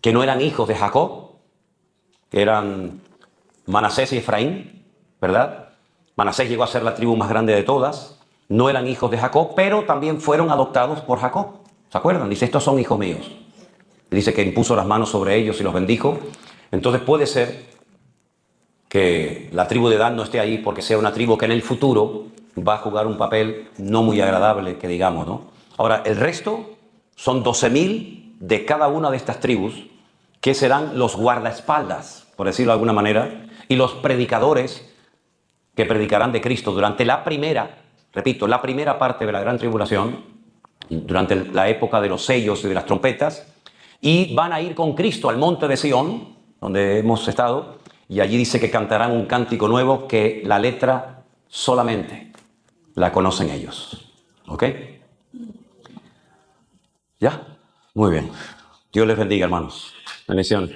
que no eran hijos de Jacob, que eran Manasés y Efraín, ¿verdad? Manasés llegó a ser la tribu más grande de todas, no eran hijos de Jacob, pero también fueron adoptados por Jacob. ¿Se acuerdan? Dice, estos son hijos míos. Dice que impuso las manos sobre ellos y los bendijo. Entonces puede ser que la tribu de Dan no esté ahí porque sea una tribu que en el futuro va a jugar un papel no muy agradable, que digamos, ¿no? Ahora, el resto son 12.000 de cada una de estas tribus, que serán los guardaespaldas, por decirlo de alguna manera, y los predicadores que predicarán de Cristo durante la primera, repito, la primera parte de la gran tribulación, durante la época de los sellos y de las trompetas, y van a ir con Cristo al monte de Sión, donde hemos estado, y allí dice que cantarán un cántico nuevo que la letra solamente la conocen ellos. ¿Ok? ¿Ya? Muy bien. Dios les bendiga, hermanos. Bendiciones.